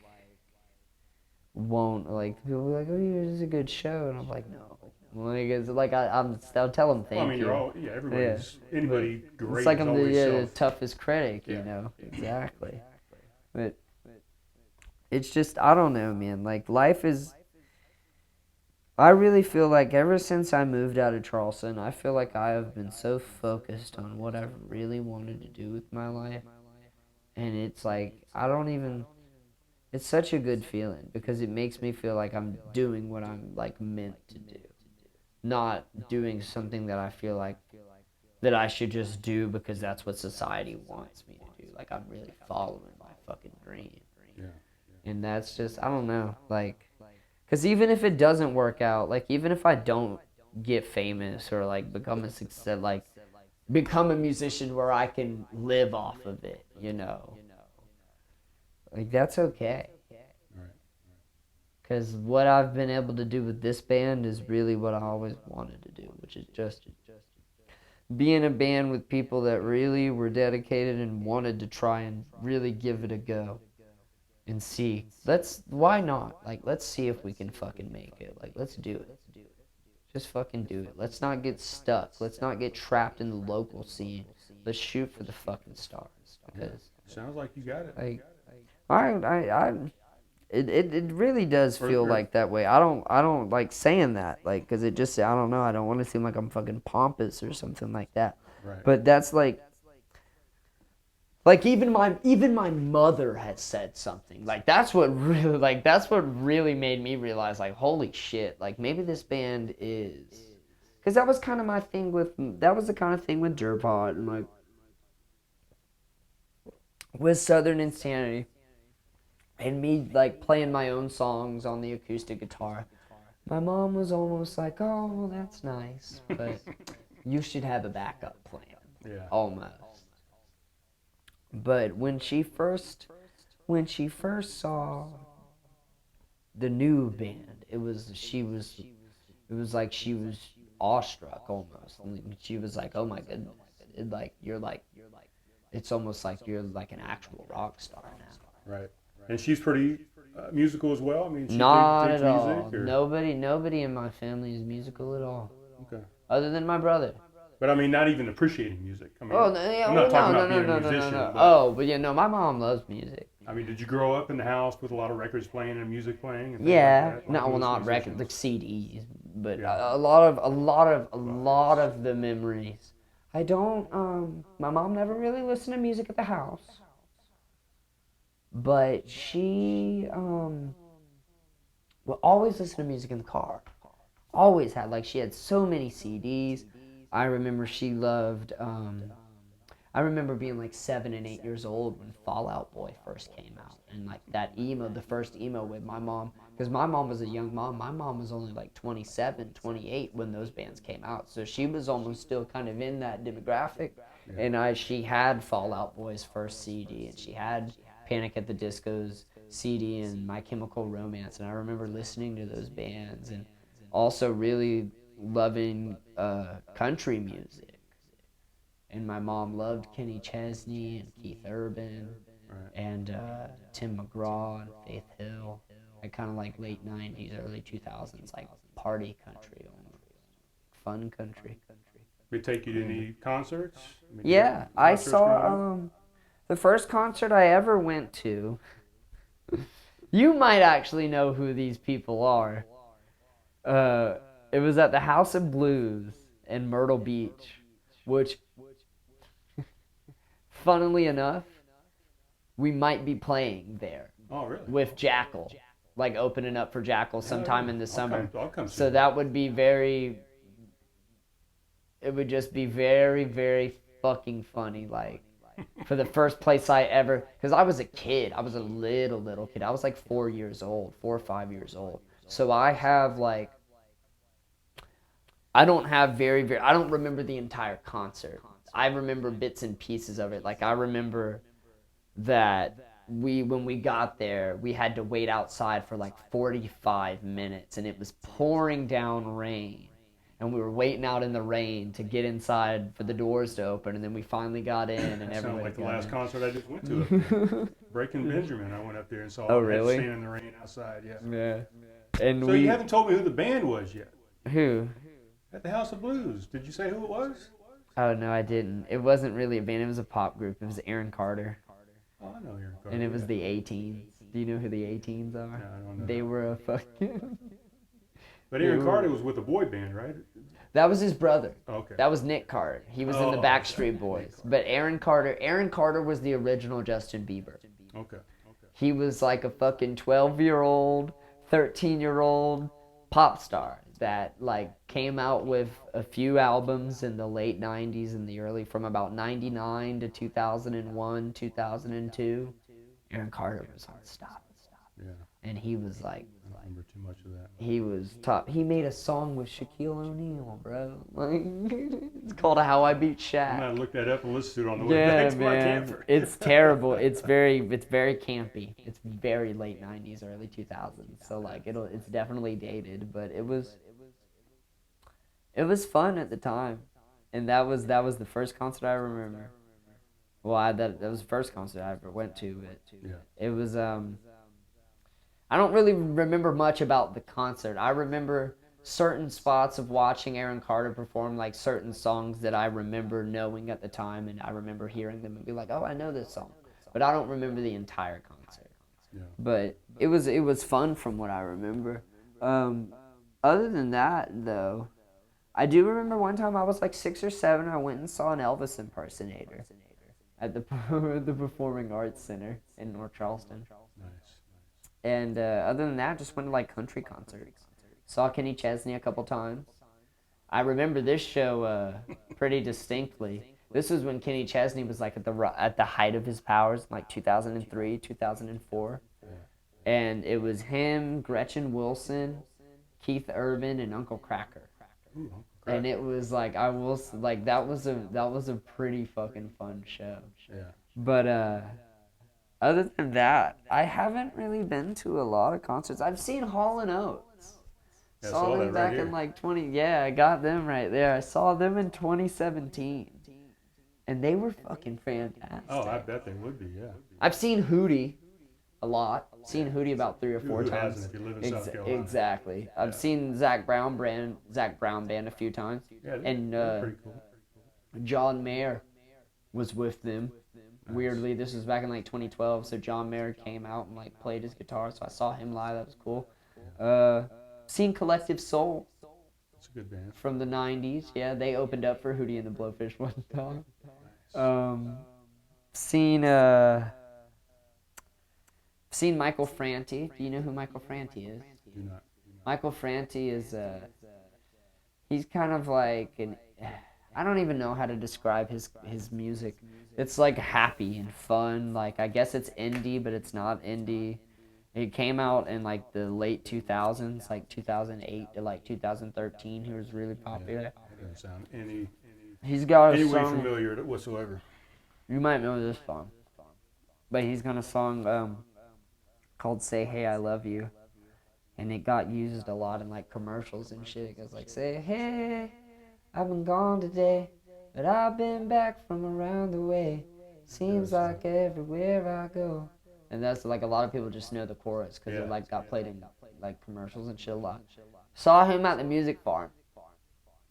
won't, like, people will be like, oh, yeah, this is a good show. And I'm like, no. Like, it's like, I'll tell them thank Well, I mean, you. everybody's, anybody great It's like is I'm always the self. toughest critic, you Yeah. know? Exactly. But it's just, I don't know, man. Like, life is, I really feel like ever since I moved out of Charleston, I feel like I have been so focused on what I've really wanted to do with my life. And it's like, it's such a good feeling, because it makes me feel like I'm doing what I'm, like, meant to do. not doing something that I feel like that I should just do because that's what society wants me to do. Like, I'm really following my fucking dream. Yeah. And that's just, I don't know, like, because even if it doesn't work out, like, even if I don't get famous or, like, become a success, like, become a musician where I can live off of it, you know, like, that's okay. Right. Because what I've been able to do with this band is really what I always wanted to do, which is just be in a band with people that really were dedicated and wanted to try and really give it a go and see. Why not? Like, let's see if we can fucking make it. Like, let's do it. Just fucking do it. Let's not get stuck. Let's not get trapped in the local scene. Let's shoot for the fucking stars. Because, Sounds like you got it. like, it really does feel like that way. I don't like saying that, like, because it just, I don't know, I don't want to seem like I'm fucking pompous or something like that. Right. But that's like even my mother has said something. Like, that's what really made me realize, like, holy shit, like, maybe this band is, because that was kind of my thing that was the kind of thing with Jerpot and, like, with Southern Insanity. And me, like, playing my own songs on the acoustic guitar. My mom was almost like, oh, well, that's nice, but you should have a backup plan. Yeah. Almost. But when she first saw the new band, it was like she was awestruck almost. And she was like, oh my goodness. It's almost like you're like an actual rock star now. Right. And she's pretty musical as well. I mean, she Not takes at all. music, or? Nobody in my family is musical at all. Okay. Other than my brother. But I mean, not even appreciating music. I mean, Oh, no, yeah, I'm not talking about being no, a musician. But, oh, but yeah, no, my mom loves music. I mean, did you grow up in the house with a lot of records playing and music playing? And Yeah, like that? no, Like well, most not musicians? records, like CDs, but Yeah. a lot of the memories. I don't. My mom never really listened to music at the house, but she will always listen to music in the car. Always had, like, she had so many CDs. I remember she loved, I remember being like 7 and 8 years old when Fall Out Boy first came out. And like that emo, the first emo with my mom, because my mom was a young mom. My mom was only like 27, 28 when those bands came out. So she was almost still kind of in that demographic. Yeah. And she had Fall Out Boy's first CD, and she had Panic at the Disco's CD and My Chemical Romance. And I remember listening to those bands and also really loving country music. And my mom loved Kenny Chesney and Keith Urban, Right. and Tim McGraw and Faith Hill. I kind of like late 90s, early 2000s, like party country almost. Fun country. They take you to any concerts? I mean, Yeah, I concerts growing up? saw the first concert I ever went to. You might actually know who these people are. It was at the House of Blues in Myrtle Beach, which, funnily enough, we might be playing there Oh, really? with Jackal, like opening up for Jackal sometime in the summer. I'll come see So that would be it would just be very, very fucking funny, like, for the first place I ever, because I was a kid, I was a little kid, I was like 4 or 5 years old, so I have, like, I don't remember the entire concert. I remember bits and pieces of it. Like, I remember that when we got there, we had to wait outside for like 45 minutes, and it was pouring down rain. And we were waiting out in the rain to get inside for the doors to open, and then we finally got in, and That sounds everybody like the got last in. concert I just went to. Up there. Breaking Benjamin, I went up there and saw. Oh, them. I had to really? stand in the rain outside. Yeah. Yeah. And So you haven't told me who the band was yet. Who? At the House of Blues. Did you say who it was? Oh, no, I didn't. It wasn't really a band. It was a pop group. It was Aaron Carter. Oh, I know Aaron Carter. And it was yeah. the A-Teens. Do you know who the A-Teens are? No, I don't know. They were a fucking... But Aaron Carter was with a boy band, right? That was his brother. Okay. That was Nick Carter. He was in the Oh, Backstreet okay. Boys. But Aaron Carter was the original Justin Bieber. Okay. He was like a fucking 12-year-old, 13-year-old pop star. that like came out with a few albums in the late 90s and the early from about 99 to 2001, 2002. Aaron Carter was unstoppable. Yeah. And he was like, I don't remember too much of that. he was top. He made a song with Shaquille O'Neal, bro. Like, it's called "How I Beat I'm Shaq." gonna look that up and listen to it on the way Yeah, back to my man, camper. it's terrible. It's very campy. It's very late '90s, early 2000s. So like, it's definitely dated, but it was fun at the time, and that was the first concert I remember. Well, that was the first concert I ever went to. But Yeah. it was I don't really remember much about the concert. I remember certain spots of watching Aaron Carter perform, like certain songs that I remember knowing at the time, and I remember hearing them and be like, "Oh, I know this song," but I don't remember the entire concert. Yeah. But it was fun from what I remember. Other than that, though, I do remember one time I was like 6 or 7. I went and saw an Elvis impersonator at the the Performing Arts Center in North Charleston. Nice. And other than that, just went to like country concerts. Saw Kenny Chesney a couple times. I remember this show pretty distinctly. This was when Kenny Chesney was like at the height of his powers, like 2003, 2004. And it was him, Gretchen Wilson, Keith Urban, and Uncle Kracker. Ooh, And it was like that was a pretty fucking fun show. Yeah. But other than that, I haven't really been to a lot of concerts. I've seen Hall & Oates. Yeah, Saw them that right back here. in like 20. Yeah, I got them right there. I saw them in 2017, and they were fucking fantastic. Oh, I bet they would be. Yeah. I've seen Hootie a lot. Seen Hootie about 3 or 4 Who times. hasn't if you live in South Carolina? Exactly. I've seen Zach Brown Band a few times, Yeah, and they're pretty cool. John Mayer was with them. Weirdly, this was back in like 2012, so John Mayer came out and like played his guitar, so I saw him live. That was cool. Seen Collective Soul It's a good band. from the 90s. Yeah, they opened up for Hootie and the Blowfish one time. Seen Michael Franti. Do you know who Michael Franti is? Do not. Michael Franti is he's kind of like I don't even know how to describe his music. It's like happy and fun. Like I guess it's indie, but it's not indie. It came out in like the late 2000s, like 2008 to like 2013. He was really popular. That doesn't sound any He's got a way song. familiar whatsoever. You might know this song, but he's got a song called "Say Hey I Love You," and it got used a lot in like commercials and shit. It goes like, "Say hey, I've been gone today, but I've been back from around the way. Seems like everywhere I go." And that's like a lot of people just know the chorus because it like got played in like commercials and shit a lot. Saw him at the Music Farm,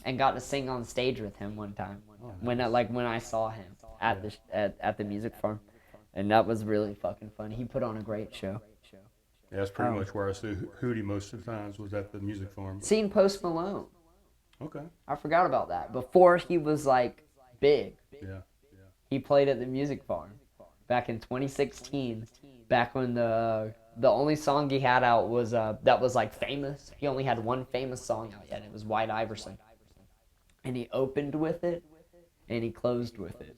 and got to sing on stage with him one time when I saw him at the Music Farm, and that was really fucking fun. He put on a great show. Yeah, that's pretty much where I see Hootie most of the times was at the music farm. Seen Post Malone. Okay. I forgot about that. Before he was like big, Yeah. he played at the Music Farm back in 2016. Back when the only song he had out was that was like famous. He only had one famous song out yet. It was White Iverson, and he opened with it, and he closed with it.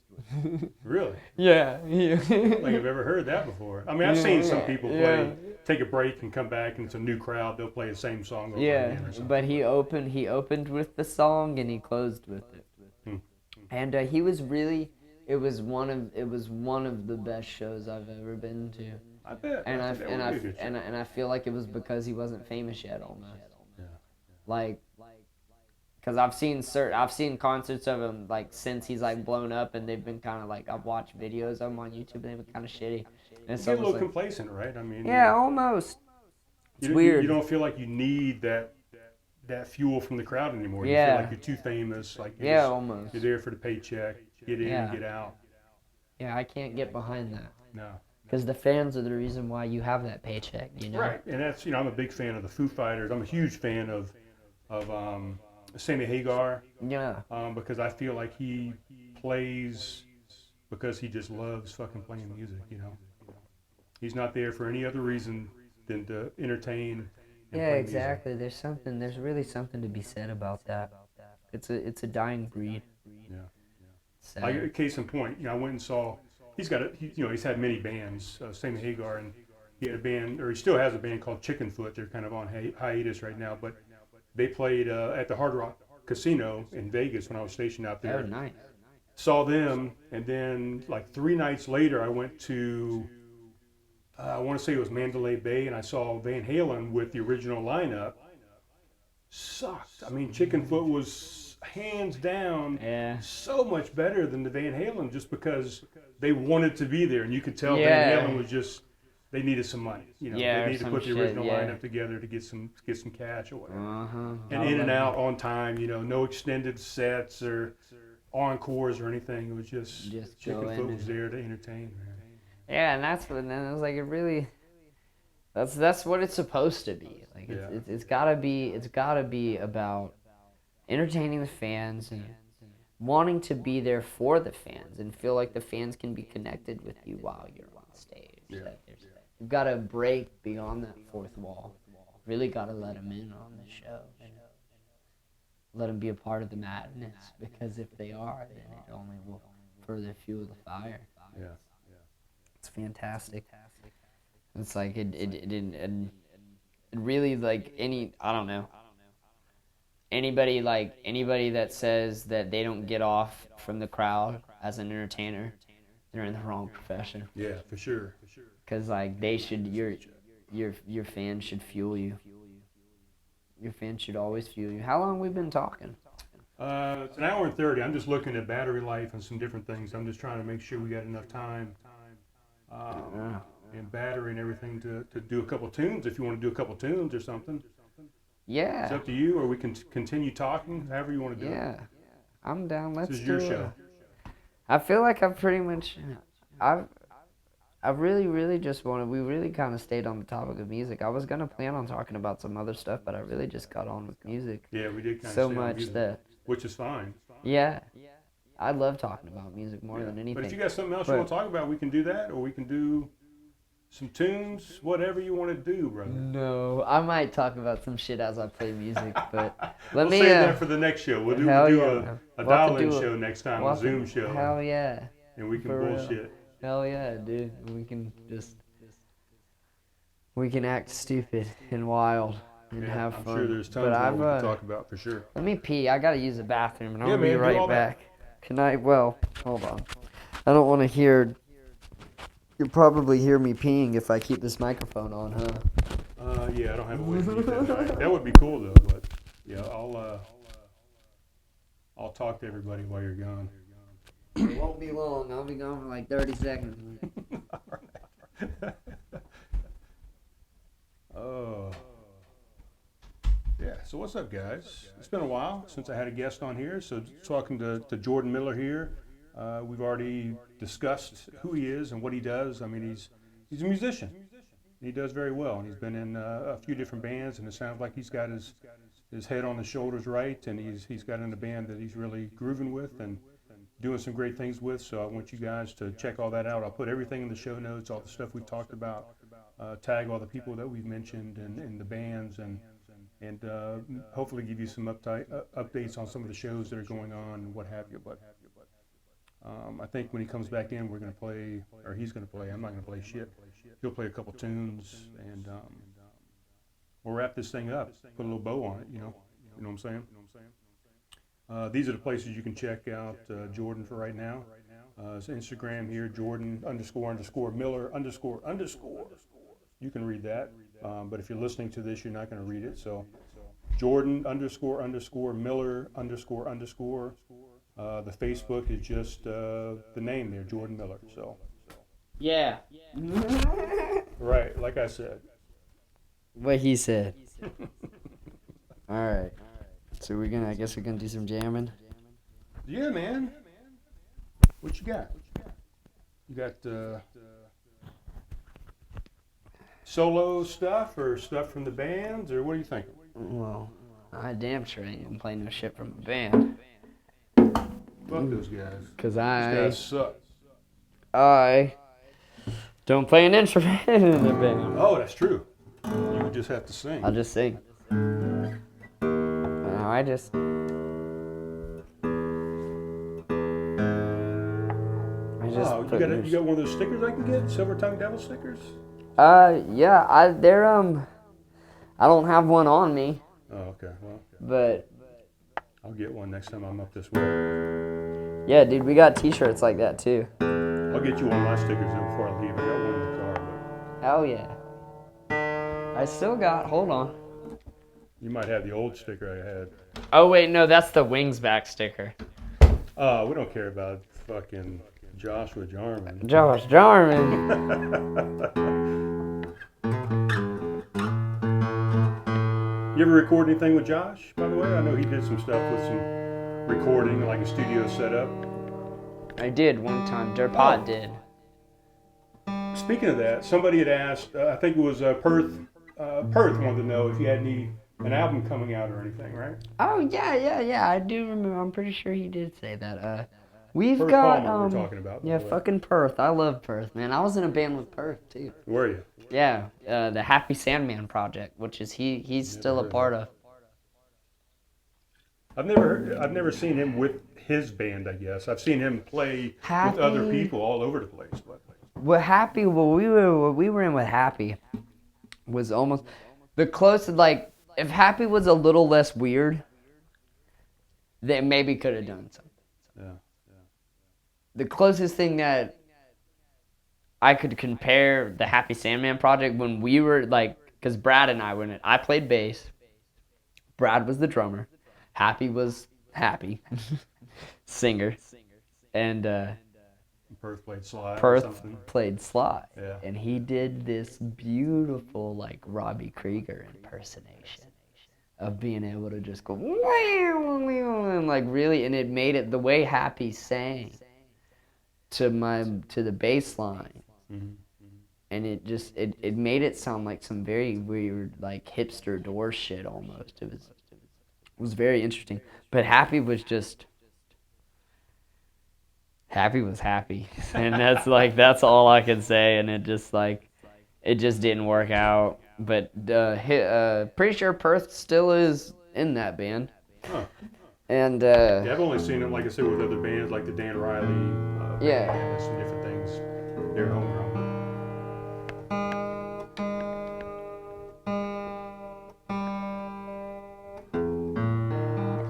Really? Yeah. I don't think I've ever heard that before. I mean, I've seen some people take a break and come back, and it's a new crowd. They'll play the same song over again or something. But he opened with the song and he closed with it. And he was really. It was one of the best shows I've ever been to. I bet. And I think that would be a good show. and I feel like it was because he wasn't famous yet, almost. Yeah. Like, because I've seen concerts of him like since he's like blown up, and they've been kind of like I've watched videos of him on YouTube, and they've been kind of shitty. And You get a little complacent, right? I mean. yeah, almost. It's You weird. You don't feel like you need that fuel from the crowd anymore. You Yeah. feel like you're too famous. Like Almost. You're there for the paycheck. Get in, Yeah. get out. Yeah, I can't get behind that. No. Because the fans are the reason why you have that paycheck, you know? Right, and that's I'm a big fan of the Foo Fighters. I'm a huge fan of Sammy Hagar Yeah. because I feel like he plays because he just loves fucking playing music. You know, he's not there for any other reason than to entertain and Yeah, play music. exactly. There's really something to be said about that. It's a dying breed. Yeah. Sad. Like, case in point, I went and saw. He's had many bands. Same Hagar, and he had a band, or he still has a band called Chickenfoot. They're kind of on hiatus right now, but they played at the Hard Rock Casino in Vegas when I was stationed out there. Oh, nice. Saw them, and then like 3 nights later, I went to. I want to say it was Mandalay Bay, and I saw Van Halen with the original lineup. Sucked. I mean, Chickenfoot was hands down Yeah. so much better than the Van Halen, just because they wanted to be there, and you could tell Yeah. Van Halen was just they needed some money. Yeah, they or needed to some put the shit, original yeah. lineup together to get some cash or whatever. Uh-huh. And in and out on time. No extended sets or encores or anything. It was just go in Chickenfoot was and- there to entertain, man. Yeah, and that's what. And I was like, it really. That's what it's supposed to be. Like Yeah. it's gotta be about entertaining the fans and wanting to be there for the fans and feel like the fans can be connected with you while you're on stage. Yeah. That you've got to break beyond that fourth wall. Really got to let them in on the show and let them be a part of the madness, because if they are, then it only will further fuel the fire. Yeah. It's fantastic. It's like it really, like, I don't know. Anybody that says that they don't get off from the crowd as an entertainer, they're in the wrong profession. Yeah, for sure. Cause like your fans should fuel you. Your fans should always fuel you. How long we been talking? It's an hour and 30. I'm just looking at battery life and some different things. I'm just trying to make sure we got enough time and battery and everything to do a couple tunes. If you want to do a couple tunes or something, it's Yeah. up to you, or we can continue talking, however you want to do it. Yeah. I'm down. Let's This is do your it. show. I feel like I've pretty much, I really just wanted, we really kind of stayed on the topic of music. I was going to plan on talking about some other stuff, but I really just got on with music Yeah, we did kind of so much that, which is fine. yeah, I love talking about music more Yeah. than anything. But if you got something else you But- want to talk about, we can do that, or we can do some tunes, whatever you want to do, brother. No, I might talk about some shit as I play music, but let We'll me, save that for the next show. We'll do hell yeah, a man. We'll have to dial-in do a- show next time, we'll a have to- Zoom show, Hell yeah. and we can for real. bullshit. Hell yeah, dude. We can act stupid and wild and Yeah, have I'm fun. sure there's tons But more I've, we can talk about for sure. let me pee. I gotta use the bathroom, and I'm Yeah, gonna be man, do right all that. back. Can I? Well, hold on. I don't want to hear. You'll probably hear me peeing if I keep this microphone on, huh? Yeah, I don't have a way to mute that. Right. That would be cool though, but yeah, I'll talk to everybody while you're gone. It won't be long. I'll be gone for like 30 seconds. Oh. Yeah, so what's up, guys? It's been a while since I had a guest on here. So talking to Jordon Miller here, we've already discussed who he is and what he does. I mean, he's a musician. He does very well, and he's been in a few different bands, and it sounds like he's got his head on his shoulders right, and he's got in a band that he's really grooving with and doing some great things with. So I want you guys to check all that out. I'll put everything in the show notes, all the stuff we've talked about, tag all the people that we've mentioned and the bands, and hopefully give you some updates on some of the shows that are going on and what have you. But I think when he comes back in, we're going to play, or he's going to play. I'm not going to play shit. He'll play a couple tunes, and we'll wrap this thing up. Put a little bow on it, you know what I'm saying? These are the places you can check out Jordon for right now. His Instagram here, Jordon__Miller__. You can read that, but if you're listening to this, you're not going to read it. So Jordon__Miller__. The Facebook is just the name there, Jordon Miller. So Yeah. right, like I said. What he said. All right. So I guess we're gonna do some jamming. Yeah, man. What you got? You got solo stuff or stuff from the bands, or what are you thinking? Well, I damn sure ain't gonna play no shit from a band. Fuck those guys. Cause Those guys suck. I don't play an instrument in a band. Oh, that's true. You would just just have to sing. I'll just sing. No, I just. Oh, you got one of those stickers I can get? Silver Tongue Devil stickers? Yeah, they're I don't have one on me, Oh, okay. Well, but I'll get one next time I'm up this way. yeah, dude, we got T-shirts like that too. I'll get you one of my stickers then before I leave. I got one in the car, but Hell yeah. I still got. Hold on. you might have the old sticker I had. Oh wait, no, that's the Wings back sticker. We don't care about fucking Joshua Jarman. Josh Jarman. You ever record anything with Josh, by the way? I know he did some stuff with some recording, like a studio setup. I did one time. Derpot Oh. did. Speaking of that, somebody had asked, I think it was Perth wanted to know if you had an album coming out or anything, right? Oh yeah. I do remember. I'm pretty sure he did say that. We've Perth got Palmer we're talking about. by yeah, the way. fucking Perth. I love Perth, man. I was in a band with Perth too. Were you? Yeah, the Happy Sandman project, which is he's still a heard part of. I've never seen him with his band. I guess I've seen him play with other Happy- people all over the place. But What we were in with Happy was almost the closest. Like if Happy was a little less weird, they maybe could have done something. yeah. The closest thing that I could compare the Happy Sandman project when we were like, because Brad and I were in it. I played bass. Brad was the drummer. Happy was Happy, singer, and Perth played slide or Perth something. played slide. Yeah. And he did this beautiful like Robbie Krieger impersonation of being able to just go and like really, and it made it the way Happy sang to the bass line. Mhm. And it made it sound like some very weird like hipster door shit almost. It was very interesting. But Happy was happy. And that's all I can say, and it just didn't work out. But pretty sure Perth still is in that band. Huh. And Yeah, I've only seen him, like I said, with other bands like the Dan Riley. Yeah. Band and some different things. They're homegrown.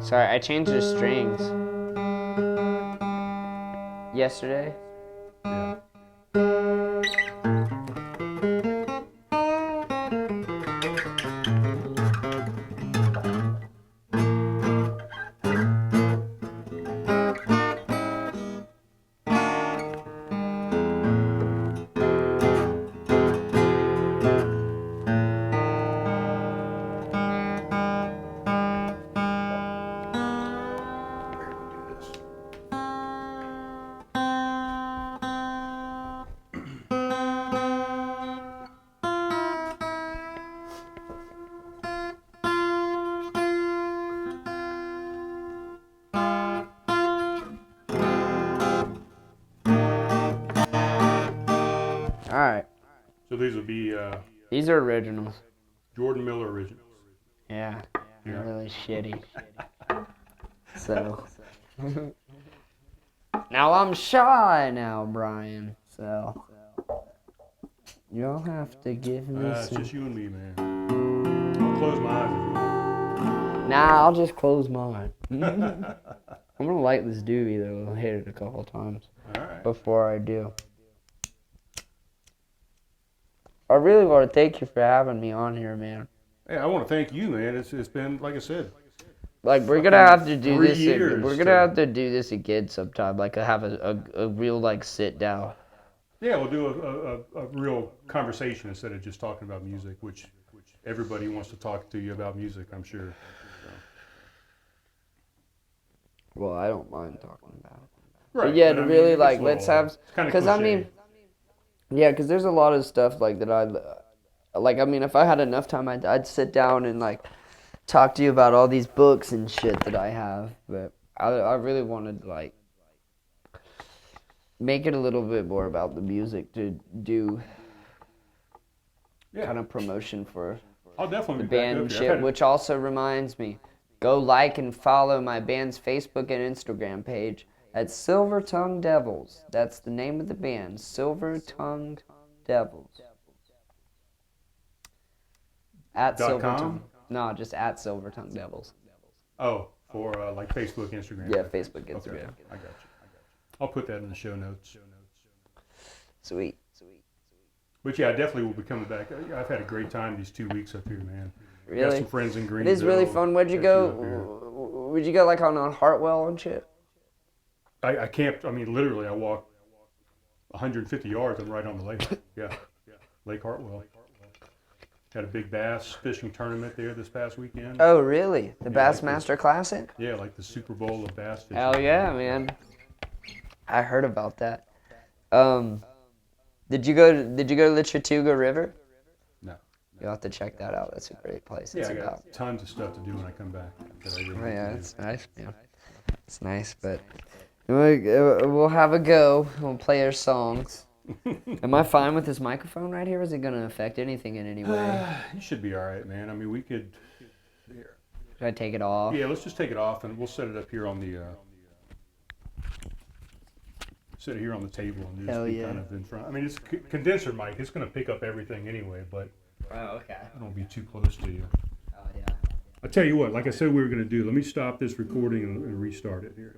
sorry, I changed the strings yesterday. Yeah. All right, So these will be these are originals. Jordon Miller originals. Yeah, Yeah. really shitty. So now I'm shy now, Brian. So you'll have to give me It's some. just you and me, man. I'll close my eyes if you want. Nah, I'll just close mine. I'm gonna light this doobie though. I'll hit it a couple times All right. before I do. I really want to thank you for having me on here, man. Hey, I want to thank you, man. It's been, like I said, Like we're gonna have to do 3 this. years We're gonna have to do this again sometime. Like have a real like sit down. yeah, we'll do a real conversation instead of just talking about music, which everybody wants to talk to you about music, I'm sure. Well, I don't mind talking about it. Right. But yeah, but to I mean, really it's like a let's little- have it's kinda because I cliche. mean, yeah, because there's a lot of stuff like that I mean, if I had enough time, I'd sit down and like talk to you about all these books and shit that I have. But I really wanted to like make it a little bit more about the music to do Yeah. kind of promotion I'll definitely the be back band up and here. shit. Which also reminds me, go like and follow my band's Facebook and Instagram page at Silver Tongue Devils. That's the name of the band, Silver Tongue Devils. At .com? Silver Tongue. No, just at Silver Tongue Devils. Oh, for like Facebook, Instagram. Yeah, Facebook, Instagram. Okay, I got you. I'll put that in the show notes. Sweet. But yeah, I definitely will be coming back. I've had a great time these 2 weeks up here, man. Got Really? some friends in It Greenville. is really fun. Where'd you Got go? up here. Would you go like on Hartwell and shit? I camped. I mean, literally, I walked 150 yards. I'm right on the lake. Yeah, Lake Hartwell. Had a big bass fishing tournament there this past weekend. Oh, really? The Yeah, like Bassmaster Classic? Yeah, like the Super Bowl of bass fishing. Hell yeah, man. I heard about that. Did you go to the Chattooga River? No. You'll have to check that out. That's a great place. Yeah, It's I got about. tons of stuff to do when I come back. That I really Oh, yeah, need to it's do. nice, man. It's nice, but we'll have a go. We'll play our songs. Am I fine with this microphone right here? Is it gonna affect anything in any way? You should be all right, man. I mean, we could. Here. Should I take it off? Yeah, let's just take it off and we'll set it up here on the. Sit here on the table and just Hell be yeah. kind of in front. I mean, it's a condenser mic. It's going to pick up everything anyway, but Oh, okay. I don't be too close to you. Oh, yeah. I'll tell you what, like I said we were going to do, let me stop this recording and restart it here.